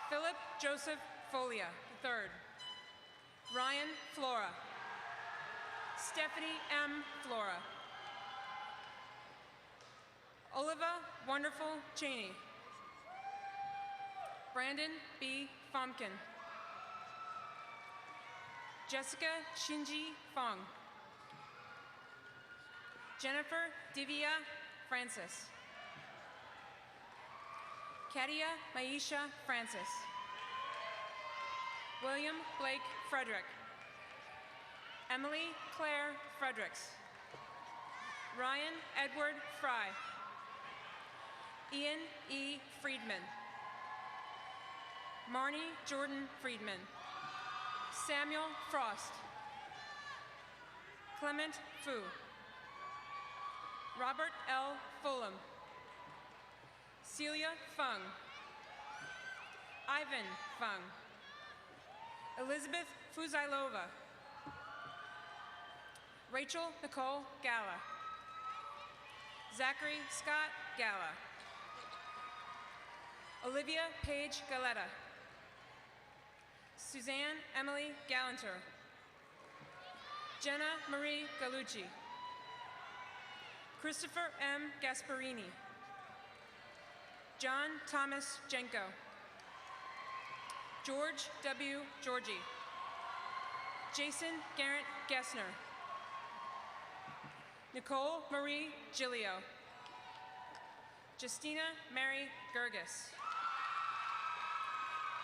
Philip Joseph Folia III. Ryan Flora. Stephanie M. Flora. Oliva Wonderful Cheney. Brandon B. Fomkin. Jessica Shinji Fong. Jennifer Divya Francis. Katia Maisha Francis. William Blake Frederick. Emily Claire Fredericks. Ryan Edward Fry. Ian E. Friedman. Marnie Jordan Friedman. Samuel Frost. Clement Fu. Robert L. Fulham. Celia Fung. Ivan Fung. Elizabeth Fuzailova. Rachel Nicole Gala. Zachary Scott Gala. Olivia Paige Galetta. Suzanne Emily Gallanter. Jenna Marie Galucci. Christopher M. Gasparini. John Thomas Jenko. George W. Georgie. Jason Garrett Gessner. Nicole Marie Gilio. Justina Mary Gerges.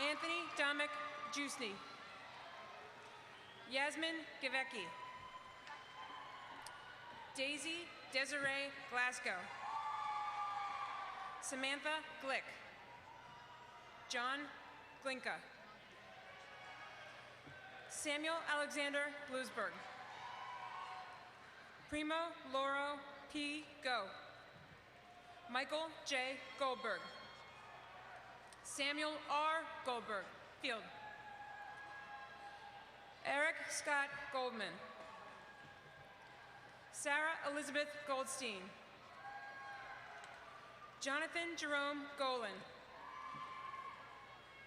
Anthony Dominic Jusney. Yasmin Gavecki. Daisy Desiree Glasgow. Samantha Glick. John Glinka. Samuel Alexander Bluesberg. Primo Lauro P. Go. Michael J. Goldberg. Samuel R. Goldberg, Field. Eric Scott Goldman. Sarah Elizabeth Goldstein. Jonathan Jerome Golan.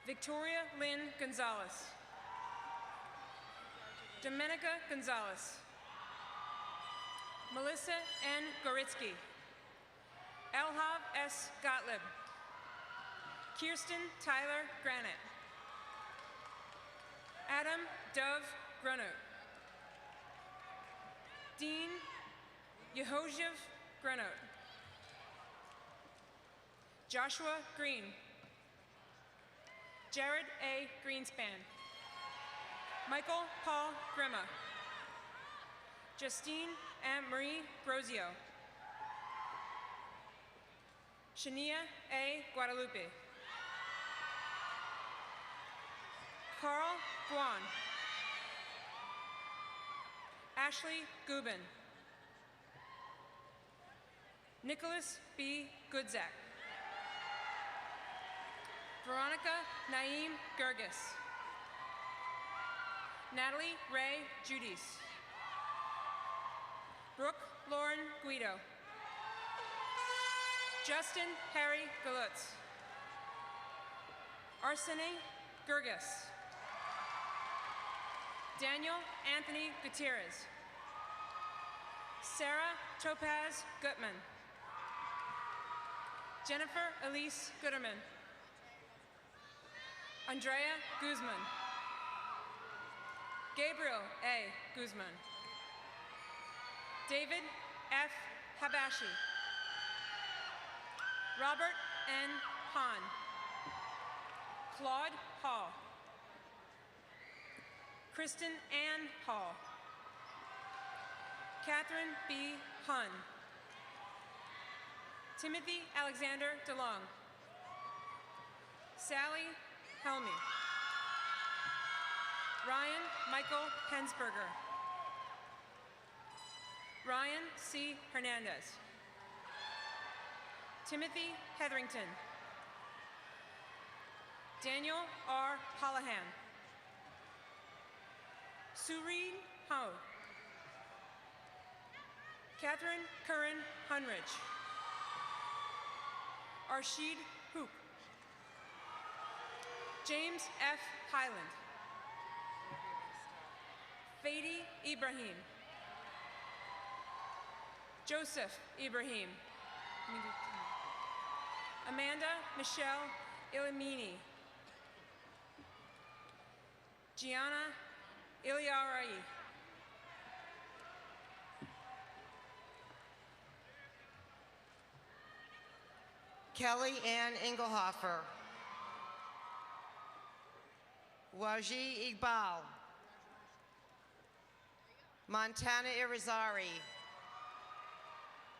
Victoria Lynn Gonzalez. Domenica Gonzalez. Melissa N. Goritsky. Elhav S. Gottlieb. Kirsten Tyler Granite. Adam Dove Grunert. Dean Yehojev Grunert. Joshua Green. Jared A. Greenspan. Michael Paul Grima. Justine M. Marie Grosio. Shania A. Guadalupe. Carl Guan. Ashley Gubin. Nicholas B. Goodzak. Veronica Naeem Gerges. Natalie Ray Judice. Brooke Lauren Guido. Justin Harry Galutz. Arsene Gerges. Daniel Anthony Gutierrez. Sarah Topaz Gutman. Jennifer Elise Gooderman. Andrea Guzman. Gabriel A. Guzman. David F. Habashi. Robert N. Hahn. Claude Hall. Kristen Ann Hall. Catherine B. Hun. Timothy Alexander DeLong. Sally Helmy. Ryan Michael Hensberger. Ryan C. Hernandez. Timothy Hetherington. Daniel R. Holohan. Sureen Ho. Catherine Curran Hunridge. Arshid Hoop. James F. Highland. Fadi Ibrahim. Joseph Ibrahim. Amanda Michelle Ilimini. Gianna Iliarai. Kelly Ann Engelhofer. Waji Iqbal. Montana Irizarry.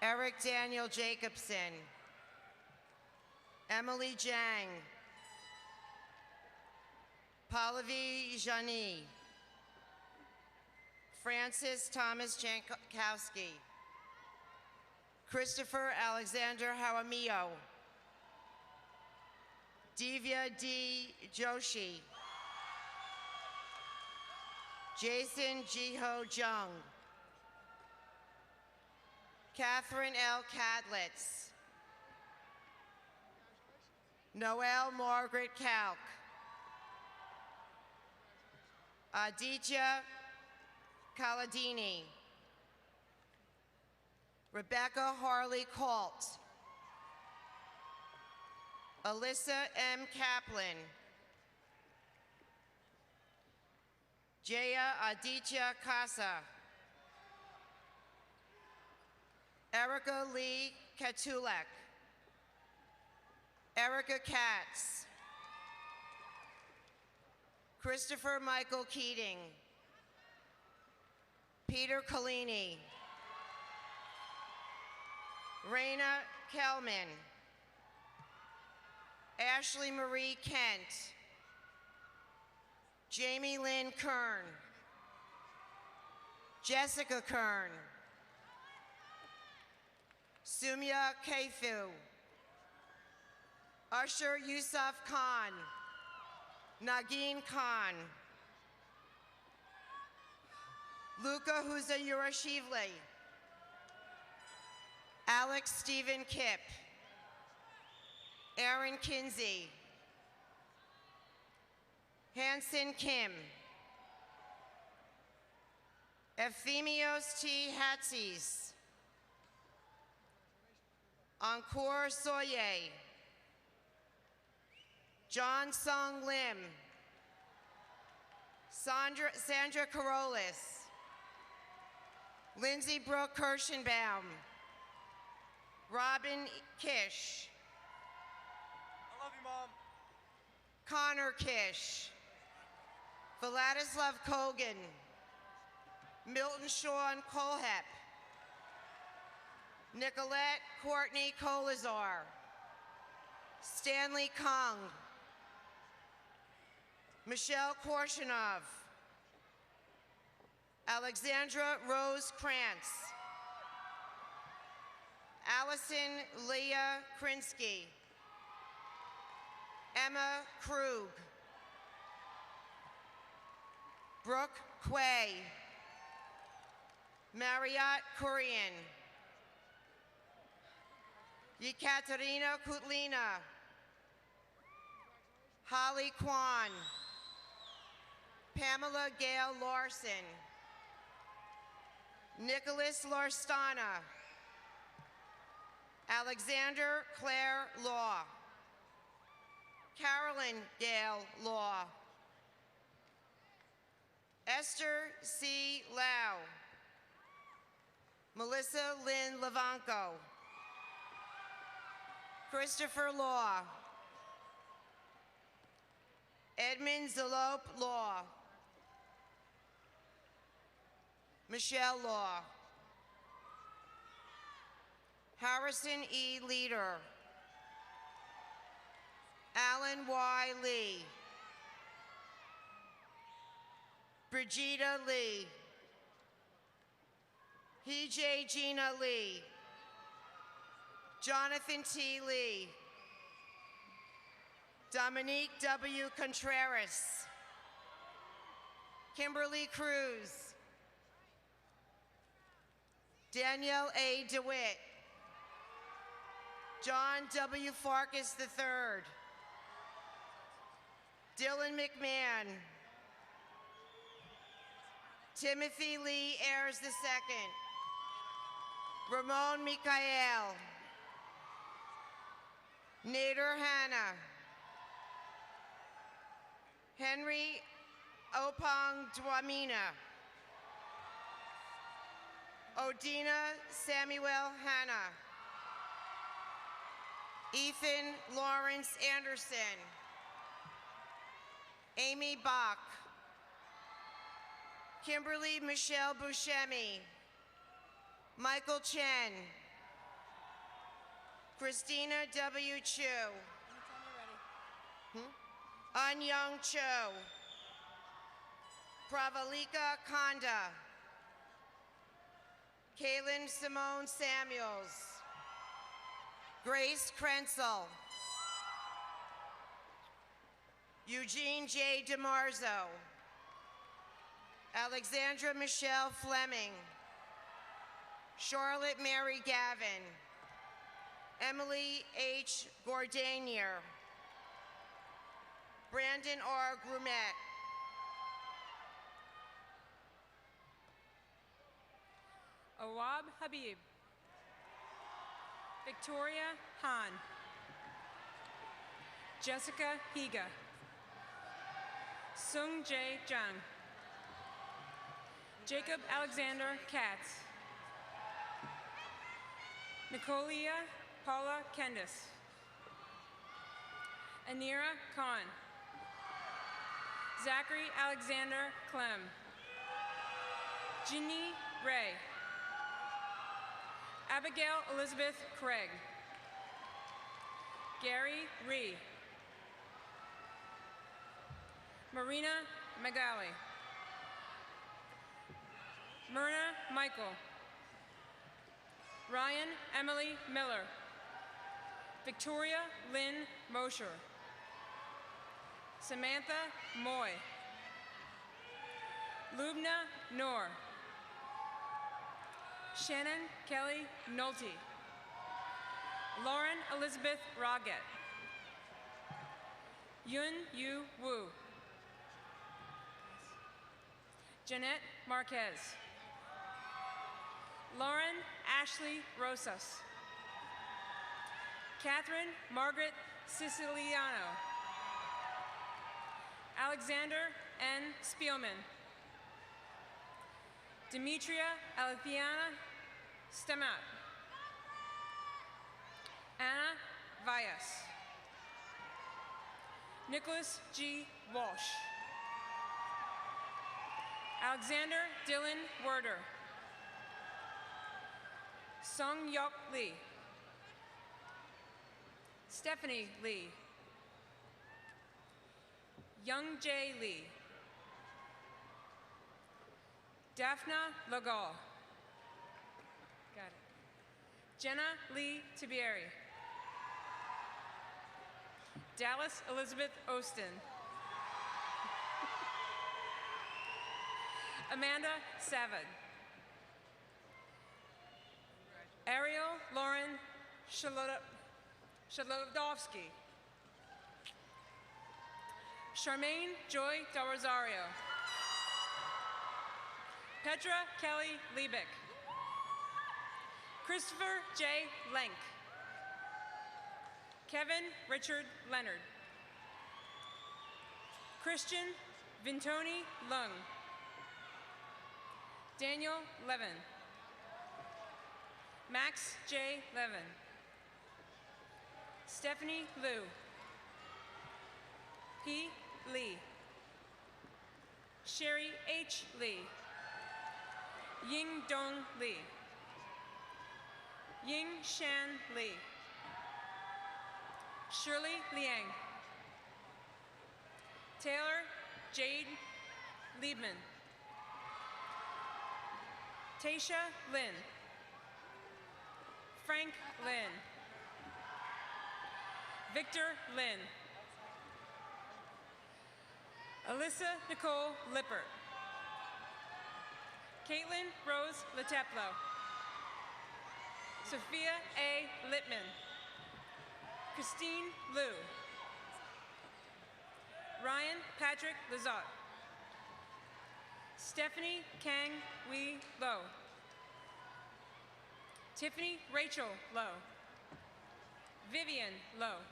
Eric Daniel Jacobson. Emily Jang. Pallavi Jani. Francis Thomas Jankowski. Christopher Alexander Jaramillo. Divya D. Joshi. Jason Jiho Jung. Catherine L. Cadlitz. Noelle Margaret Kalk. Aditya Kaladini. Rebecca Harley Colt. Alyssa M. Kaplan, Jaya Aditya Kasa, Erica Lee Katulek, Erica Katz, Christopher Michael Keating, Peter Collini, Raina Kelman, Ashley Marie Kent, Jamie Lynn Kern, Jessica Kern, Sumya Kefu, Usher Yusuf Khan, Nagin Khan, Luca Huzayurashivli, Alex Stephen Kipp, Aaron Kinsey, Hanson Kim, Ephemios T. Hatsis, Ankur Soye, John Sung Lim, Sandra Carolis, Lindsay Brooke Kirschenbaum, Robin Kish, I love you, Mom. Connor Kish, Vladislav Kogan, Milton Sean Colhep, Nicolette Courtney Kolazar, Stanley Kung, Michelle Korshinov, Alexandra Rose Krantz, Allison Leah Krinsky, Emma Krug, Brooke Quay, Marriott Kurian, Yekaterina Kutlina, Holly Kwan, Pamela Gail Larson, Nicholas Larstana, Alexander Claire Law, Carolyn Gail Law, Esther C. Lau, Melissa Lynn Levanco, Christopher Law, Edmund Zalope Law, Michelle Law, Harrison E. Leader, Alan Y. Lee, Brigida Lee, Hej Gina Lee, Jonathan T. Lee, Dominique W. Contreras, Kimberly Cruz, Danielle A. DeWitt, John W. Farkas III, Dylan McMahon, Timothy Lee Ayers II, Ramon Mikael, Nader Hanna, Henry Opong Dwamina, Odina Samuel Hanna, Ethan Lawrence Anderson, Amy Bach, Kimberly Michelle Buscemi, Michael Chen, Christina W. Chu, Anyang Cho, Pravalika Kanda, Kaylin Simone Samuels, Grace Krenzel, Eugene J. DeMarzo, Alexandra Michelle Fleming, Charlotte Mary Gavin, Emily H. Gordanier, Brandon R. Grumet, Awab Habib, Victoria Han, Jessica Higa. Sung Jae Jung. Jacob Alexander Katz. Nicolia Paula Kendis. Anira Khan. Zachary Alexander Clem. Ginny Ray. Abigail Elizabeth Craig. Gary Ree. Marina Magali. Myrna Michael. Ryan Emily Miller. Victoria Lynn Mosher. Samantha Moy. Lubna Noor. Shannon Kelly Nolte. Lauren Elizabeth Roggett. Yun Yu Wu. Jeanette Marquez. Lauren Ashley Rosas. Catherine Margaret Siciliano. Alexander N. Spielman. Demetria Alethea Stemat. Anna Valles. Nicholas G. Walsh. Alexander Dylan Werder. Sung Yok Lee. Stephanie Lee. Young Jae Lee. Daphna Lagal. Got it. Jenna Lee Tibieri. Dallas Elizabeth Ostin. Amanda Savad. Ariel Lauren Shalodowski. Charmaine Joy Del Rosario. Petra Kelly Liebeck. Christopher J. Lenk. Kevin Richard Leonard. Christian Vintoni Lung. Daniel Levin. Max J. Levin. Stephanie Liu. P. Lee. Sherry H. Lee. Ying Dong Lee. Ying Shan Lee. Shirley Liang. Taylor Jade Liebman. Tasha Lin. Frank Lin. Victor Lin. Alyssa Nicole Lippert. Caitlin Rose Leteplo. Sophia A. Littman. Christine Liu. Ryan Patrick Lizotte. Stephanie Kang Wee Lo. Tiffany Rachel Lowe. Vivian Lowe.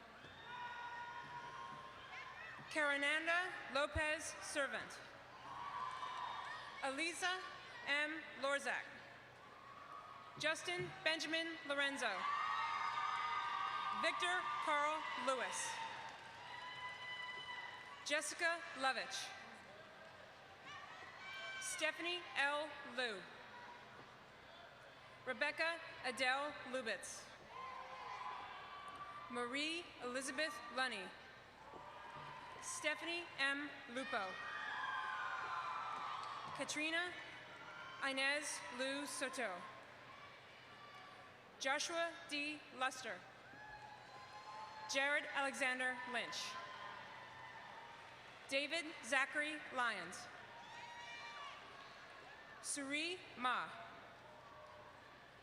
Karananda Lopez Servant. Elisa M. Lorzak. Justin Benjamin Lorenzo. Victor Carl Lewis. Jessica Lovich. Stephanie L. Liu. Rebecca Adele Lubitz. Marie Elizabeth Lunny. Stephanie M. Lupo. Katrina Inez Lou Soto. Joshua D. Luster. Jared Alexander Lynch. David Zachary Lyons. Suri Ma.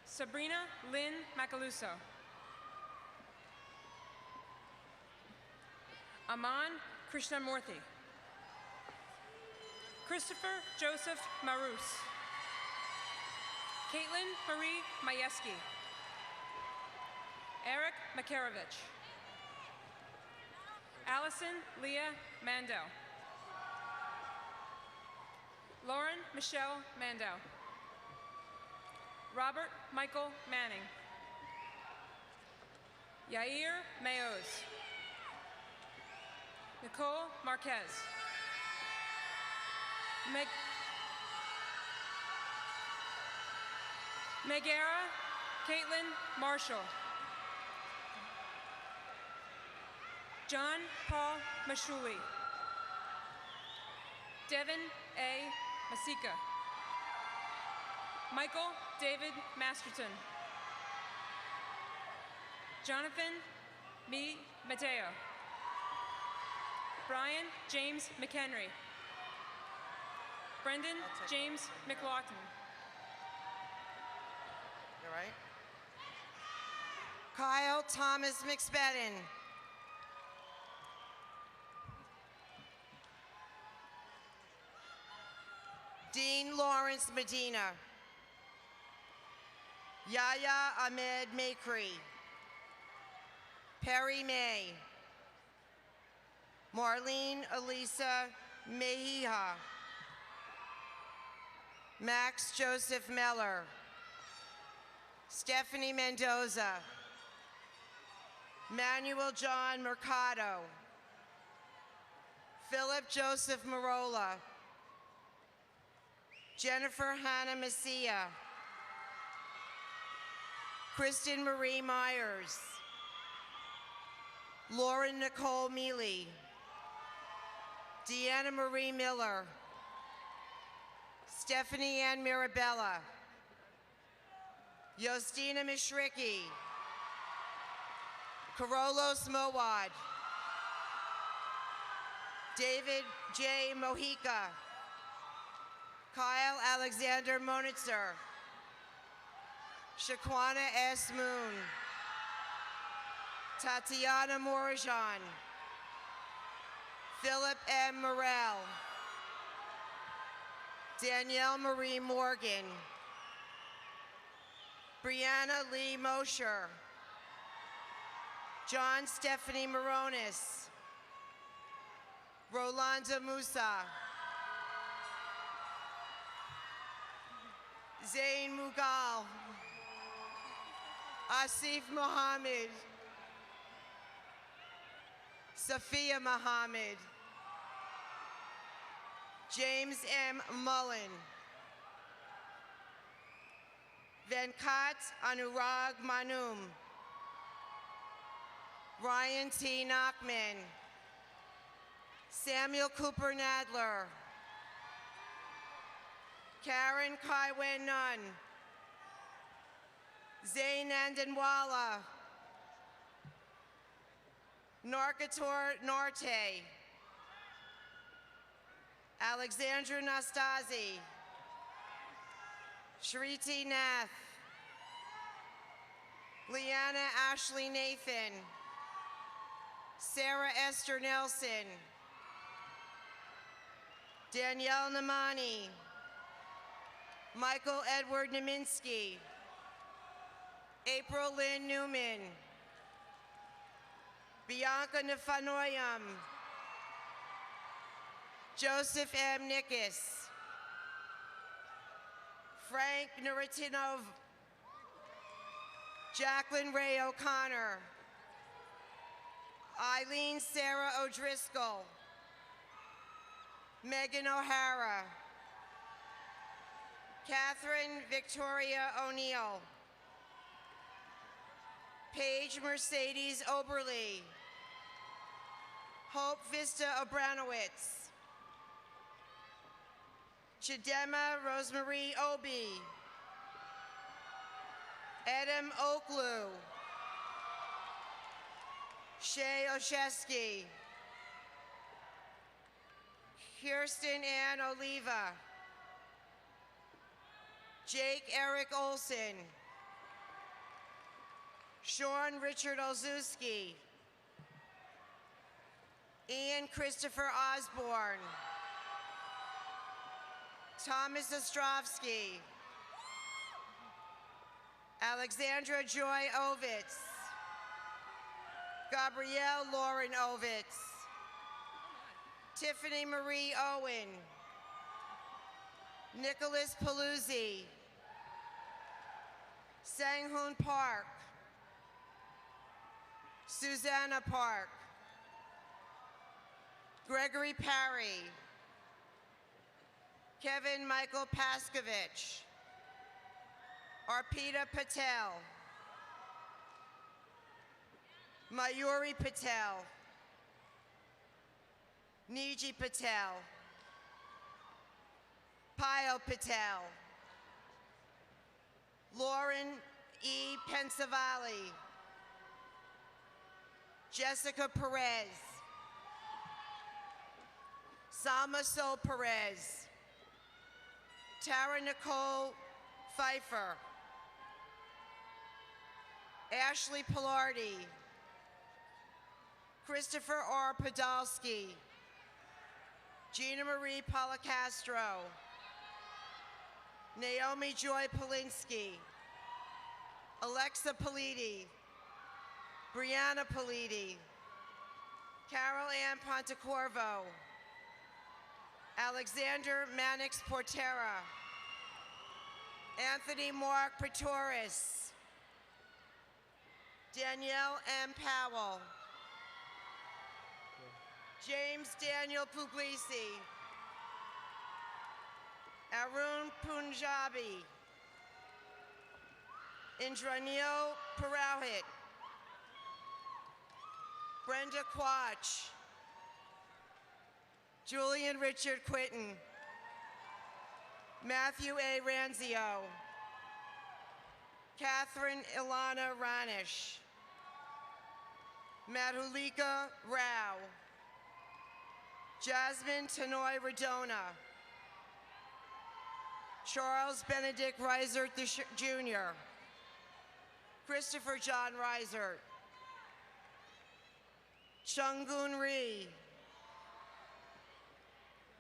Sabrina Lynn Macaluso. Aman Krishnamurthy. Christopher Joseph Marus. Caitlin Marie Mayeski. Eric Makarovich. Allison Leah Mando. Lauren Michelle Mando. Robert Michael Manning. Yair Mayoz. Nicole Marquez. Megara Caitlin Marshall. John Paul Mashuli. Devin A. Masika. Michael David Masterton. Jonathan B. Mateo. Brian James McHenry. Brendan James McLaughlin. You all right? Kyle Thomas McSpadden. Dean Lawrence Medina. Yaya Ahmed Makri. Perry May. Marlene Elisa Mejia. Max Joseph Meller. Stephanie Mendoza. Manuel John Mercado. Philip Joseph Marola. Jennifer Hannah Messia. Kristen Marie Myers. Lauren Nicole Mealy. Deanna Marie Miller. Stephanie Ann Mirabella. Yostina Mishriki. Carolos Mowad. David J. Mojica. Kyle Alexander Monitzer. Shaquana S. Moon. Tatiana Morajan. Philip M. Morel. Danielle Marie Morgan. Brianna Lee Mosher. John Stephanie Moronis. Rolanda Musa. Zain Mughal. Asif Mohammed. Sophia Mohammed. James M. Mullen. Venkat Anurag Manum. Ryan T. Nachman. Samuel Cooper Nadler. Karen Kaiwen Nunn. Zain Nandanwala. Narkator Norte. Alexandra Nastasi. Shriti Nath. Leanna Ashley Nathan. Sarah Esther Nelson. Danielle Namani. Michael Edward Naminsky. April Lynn Newman. Bianca Nafanoyam. Joseph M. Nikas. Frank Nuritinov. Jacqueline Ray O'Connor. Eileen Sarah O'Driscoll. Megan O'Hara. Catherine Victoria O'Neill. Paige Mercedes Oberly. Hope Vista Obranowitz. Chidema Rosemarie Obi. Edem Oklu. Shay Oshesky. Kirsten Ann Oliva. Jake Eric Olson. Sean Richard Olszewski. Ian Christopher Osborne. Thomas Ostrovsky. Alexandra Joy Ovitz. Gabrielle Lauren Ovitz. Tiffany Marie Owen, Nicholas Paluzzi, Sang-Hoon Park, Susanna Park, Gregory Parry, Kevin Michael Paskovich, Arpita Patel, Mayuri Patel, Niji Patel, Payal Patel, Lauren E. Pensavalli, Jessica Perez, Salma Sol Perez, Tara Nicole Pfeiffer, Ashley Pilardi, Christopher R. Podolsky, Gina Marie Policastro, Naomi Joy Polinsky, Alexa Politi, Brianna Politi, Carol Ann Pontecorvo, Alexander Mannix Portera, Anthony Mark Pretorius, Danielle M. Powell, James Daniel Puglisi, Arun Punjabi, Indranil Purohit, Brenda Quach, Julian Richard Quitten, Matthew A. Ranzio, Catherine Ilana Ranish, Madhulika Rao, Jasmine Tanoy Radona, Charles Benedict Reisert Jr., Christopher John Reisert, Chunggun Ri,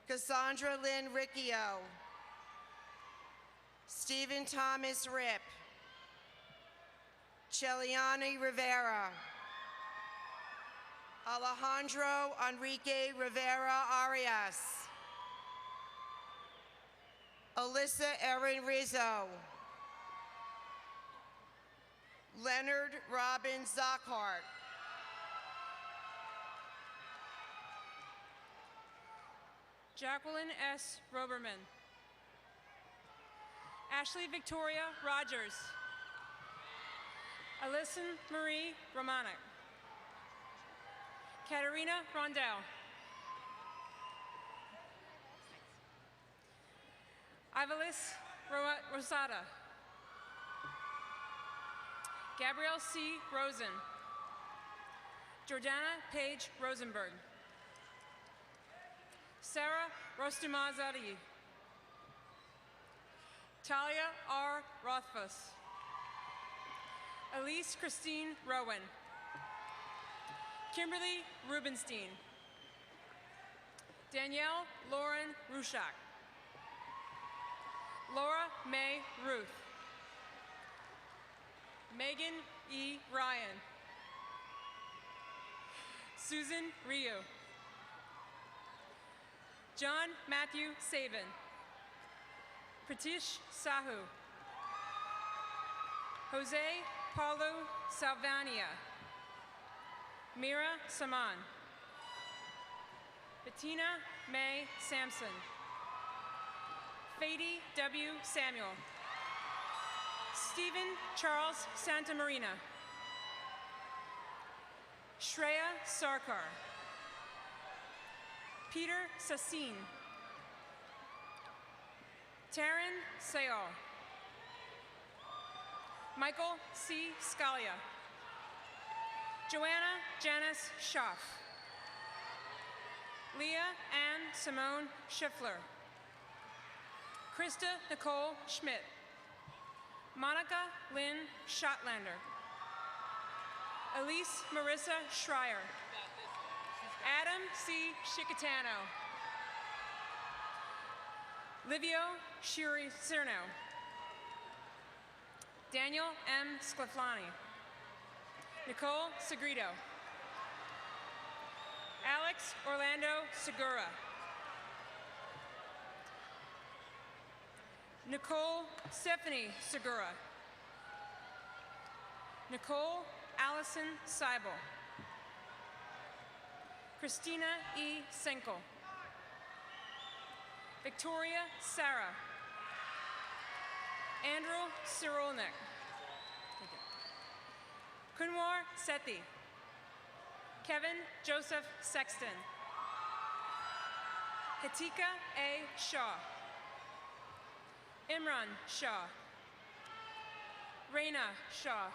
Cassandra Lynn Riccio, Stephen Thomas Rip, Cheliani Rivera, Alejandro Enrique Rivera Arias, Alyssa Erin Rizzo, Leonard Robin Zockhart, Jacqueline S. Roberman, Ashley Victoria Rogers, Alyson Marie Romanek, Katerina Rondell, Ivalis Rosada, Gabrielle C. Rosen, Jordana Paige Rosenberg, Sarah Rostumazadi, Talia R. Rothfuss, Elise Christine Rowan, Kimberly Rubenstein, Danielle Lauren Rushak, Laura May Ruth, Megan E. Ryan, Susan Ryu, John Matthew Saban, Pratish Sahu, Jose Paulo Salvania, Mira Saman, Bettina May Sampson, Fady W. Samuel, Stephen Charles Santamarina, Shreya Sarkar, Peter Sassin, Taryn Sayal, Michael C. Scalia, Joanna Janice Schaff, Leah Ann Simone Schiffler, Krista Nicole Schmidt, Monica Lynn Schottlander, Elise Marissa Schreier, Adam C. Chicatano, Livio Shiri Cerno, Daniel M. Sclafani, Nicole Segrito, Alex Orlando Segura. Nicole Stephanie Segura. Nicole Allison Seibel. Christina E. Senkel. Victoria Sarah. Andrew Cyrulnik. Kunwar Sethi. Kevin Joseph Sexton. Hatika A. Shaw. Imran Shah. Reina Shah.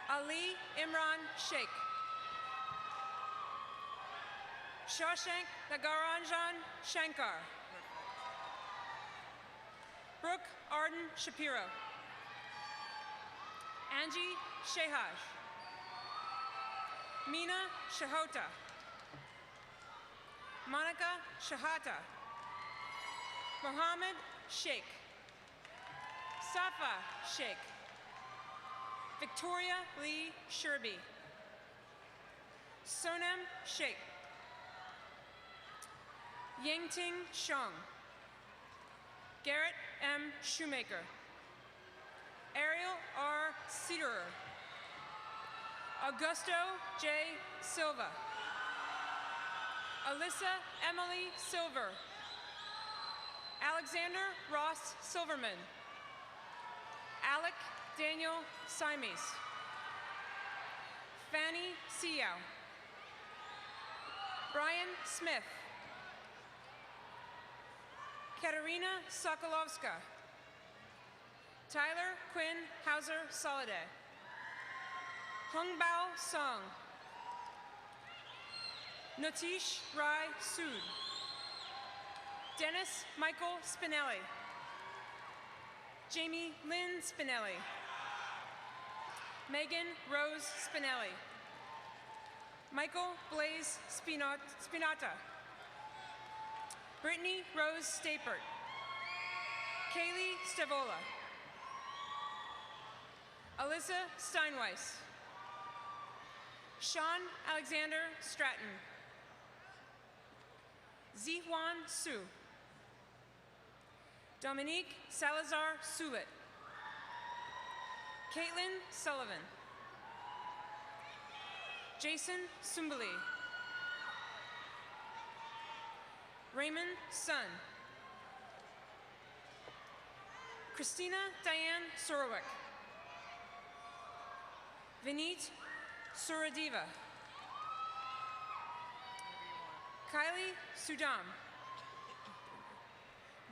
Ali Imran Sheikh. Shashank Nagaranjan Shankar. Brooke Arden Shapiro. Angie Shehaj. Mina Shahota. Monica Shahata. Mohammed Sheikh. Safa Sheikh. Victoria Lee Sherby. Sonam Sheikh. Yangting Shong. Garrett M. Shoemaker. Ariel R. Cederer. Augusto J. Silva. Alyssa Emily Silver. Alexander Ross Silverman. Alec Daniel Simes. Fanny Siao. Brian Smith. Katerina Sokolovska. Tyler Quinn Hauser Soliday. Hongbao Song. Notish Rai Sood. Dennis Michael Spinelli. Jamie Lynn Spinelli. Megan Rose Spinelli. Michael Blaze Spinata. Brittany Rose Stapert. Kaylee Stavola. Alyssa Steinweiss. Sean Alexander Stratton. Zihuan Su. Dominique Salazar Sulit. Caitlin Sullivan. Jason Sumbali. Raymond Sun. Christina Diane Sorowick. Vineet Suradiva. Kylie Sudam.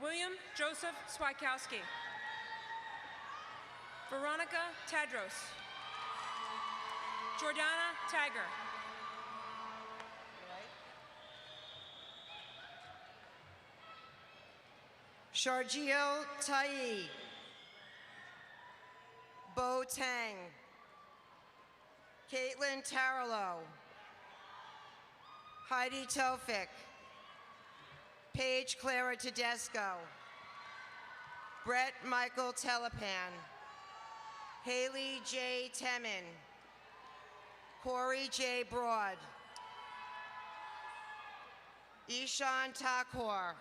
William Joseph Swikowski. Veronica Tadros. Jordana Tiger. Sharjio Tai. Bo Tang. Caitlin Tarlow. Heidi Tofik. Paige Clara Tedesco. Brett Michael Telepan. Haley J. Temin. Corey J. Broad. Ishan Takhor.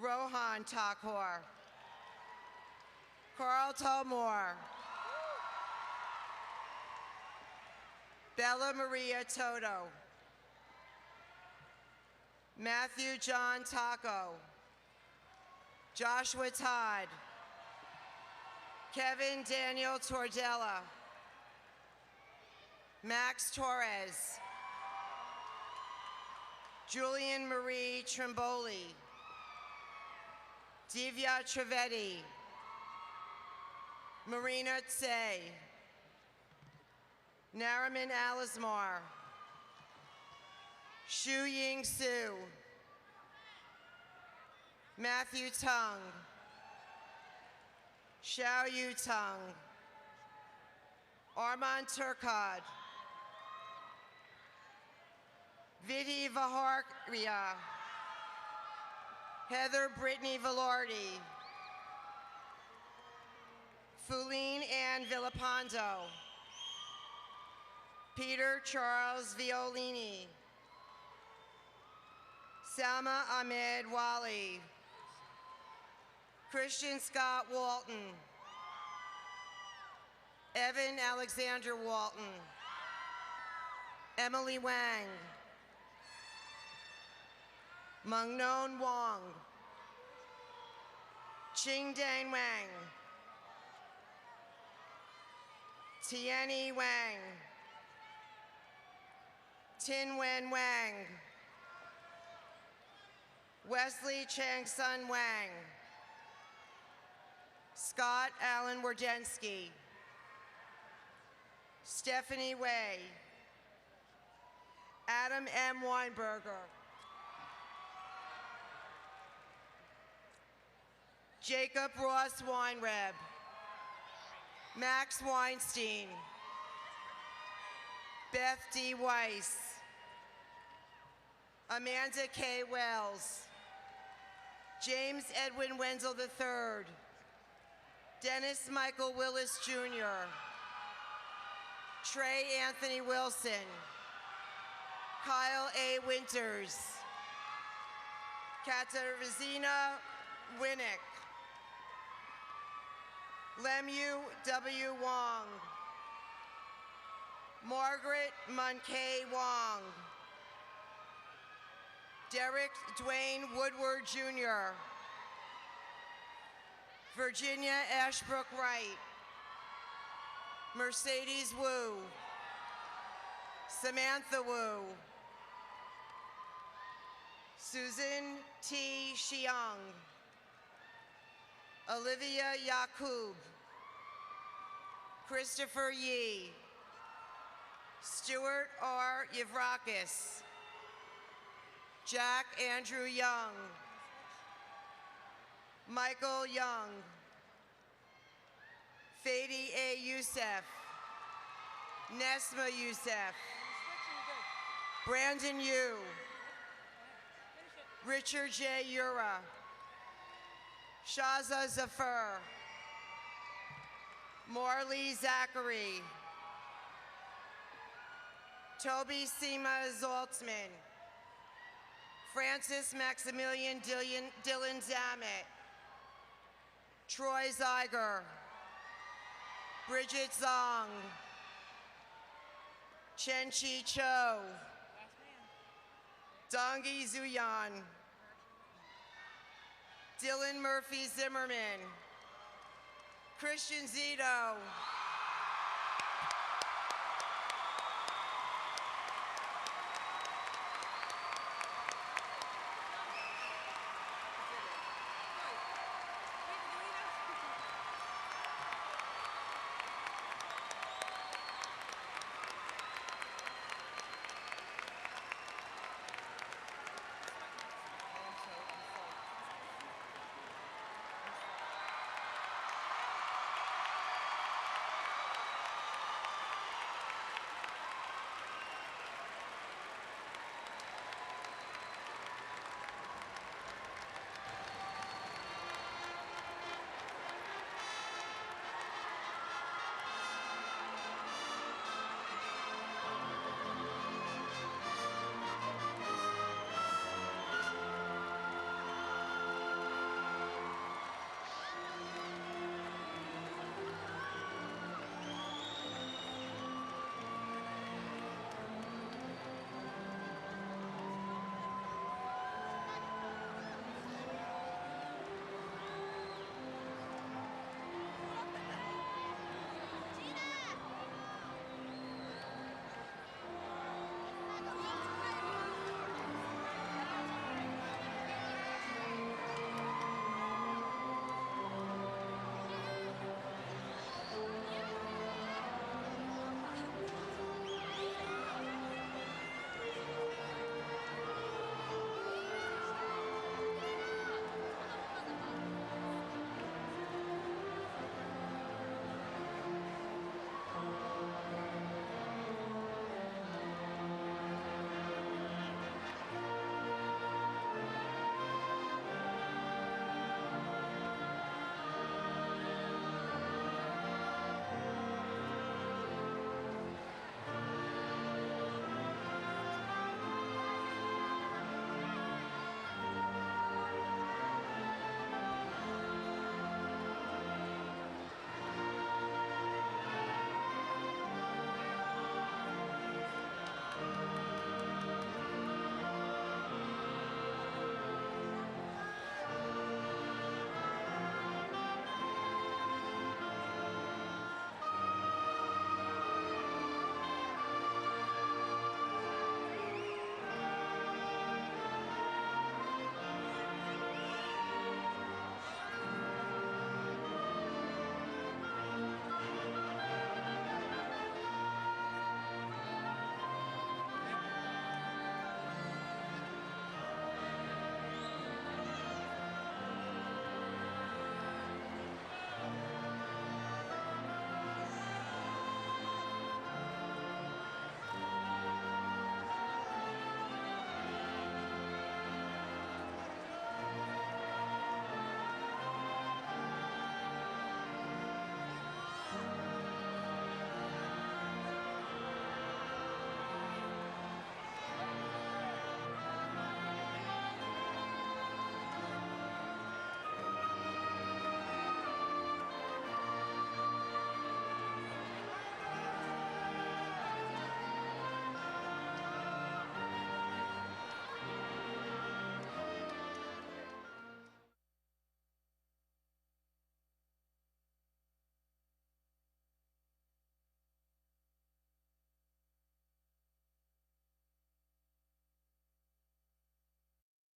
Rohan Takhor. Carl Tomor. Bella Maria Toto. Matthew John Taco. Joshua Todd. Kevin Daniel Tordella. Max Torres. Julian Marie Trimboli. Divya Trivedi. Marina Tse. Nariman Alismar. Shu Ying Su. Matthew Tung. Xiao Yu Tung. Armand Turcod. Vidhi Vaharia. Heather Brittany Velarde. Fuline Ann Villapando. Peter Charles Violini. Salma Ahmed Wali. Christian Scott Walton. Evan Alexander Walton. Emily Wang. Mungnon Wong. Ching Dan Wang. Tianyi Wang. Tin Wen Wang. Wesley Chang Sun Wang. Scott Allen Wardensky. Stephanie Way. Adam M. Weinberger. Jacob Ross Weinreb. Max Weinstein. Beth D. Weiss. Amanda K. Wells. James Edwin Wenzel III. Dennis Michael Willis Jr. Trey Anthony Wilson. Kyle A. Winters. Katarzyna Winnick. Lemu W. Wong. Margaret Munkay Wong. Derek Dwayne Woodward Jr. Virginia Ashbrook Wright. Mercedes Wu. Samantha Wu. Susan T. Xiang. Olivia Yakub. Christopher Yee. Stuart R. Yevrakis. Jack Andrew Young. Michael Young. Fadi A. Youssef. Nesma Youssef. Brandon Yu. Richard J. Ura. Shaza Zafar. Morley Zachary. Toby Seema Zaltzman. Francis Maximilian Dylan Zamet. Troy Zeiger. Bridget Zong. Chen Chi Cho. Dongi Zuyan. Dylan Murphy Zimmerman. Christian Zito.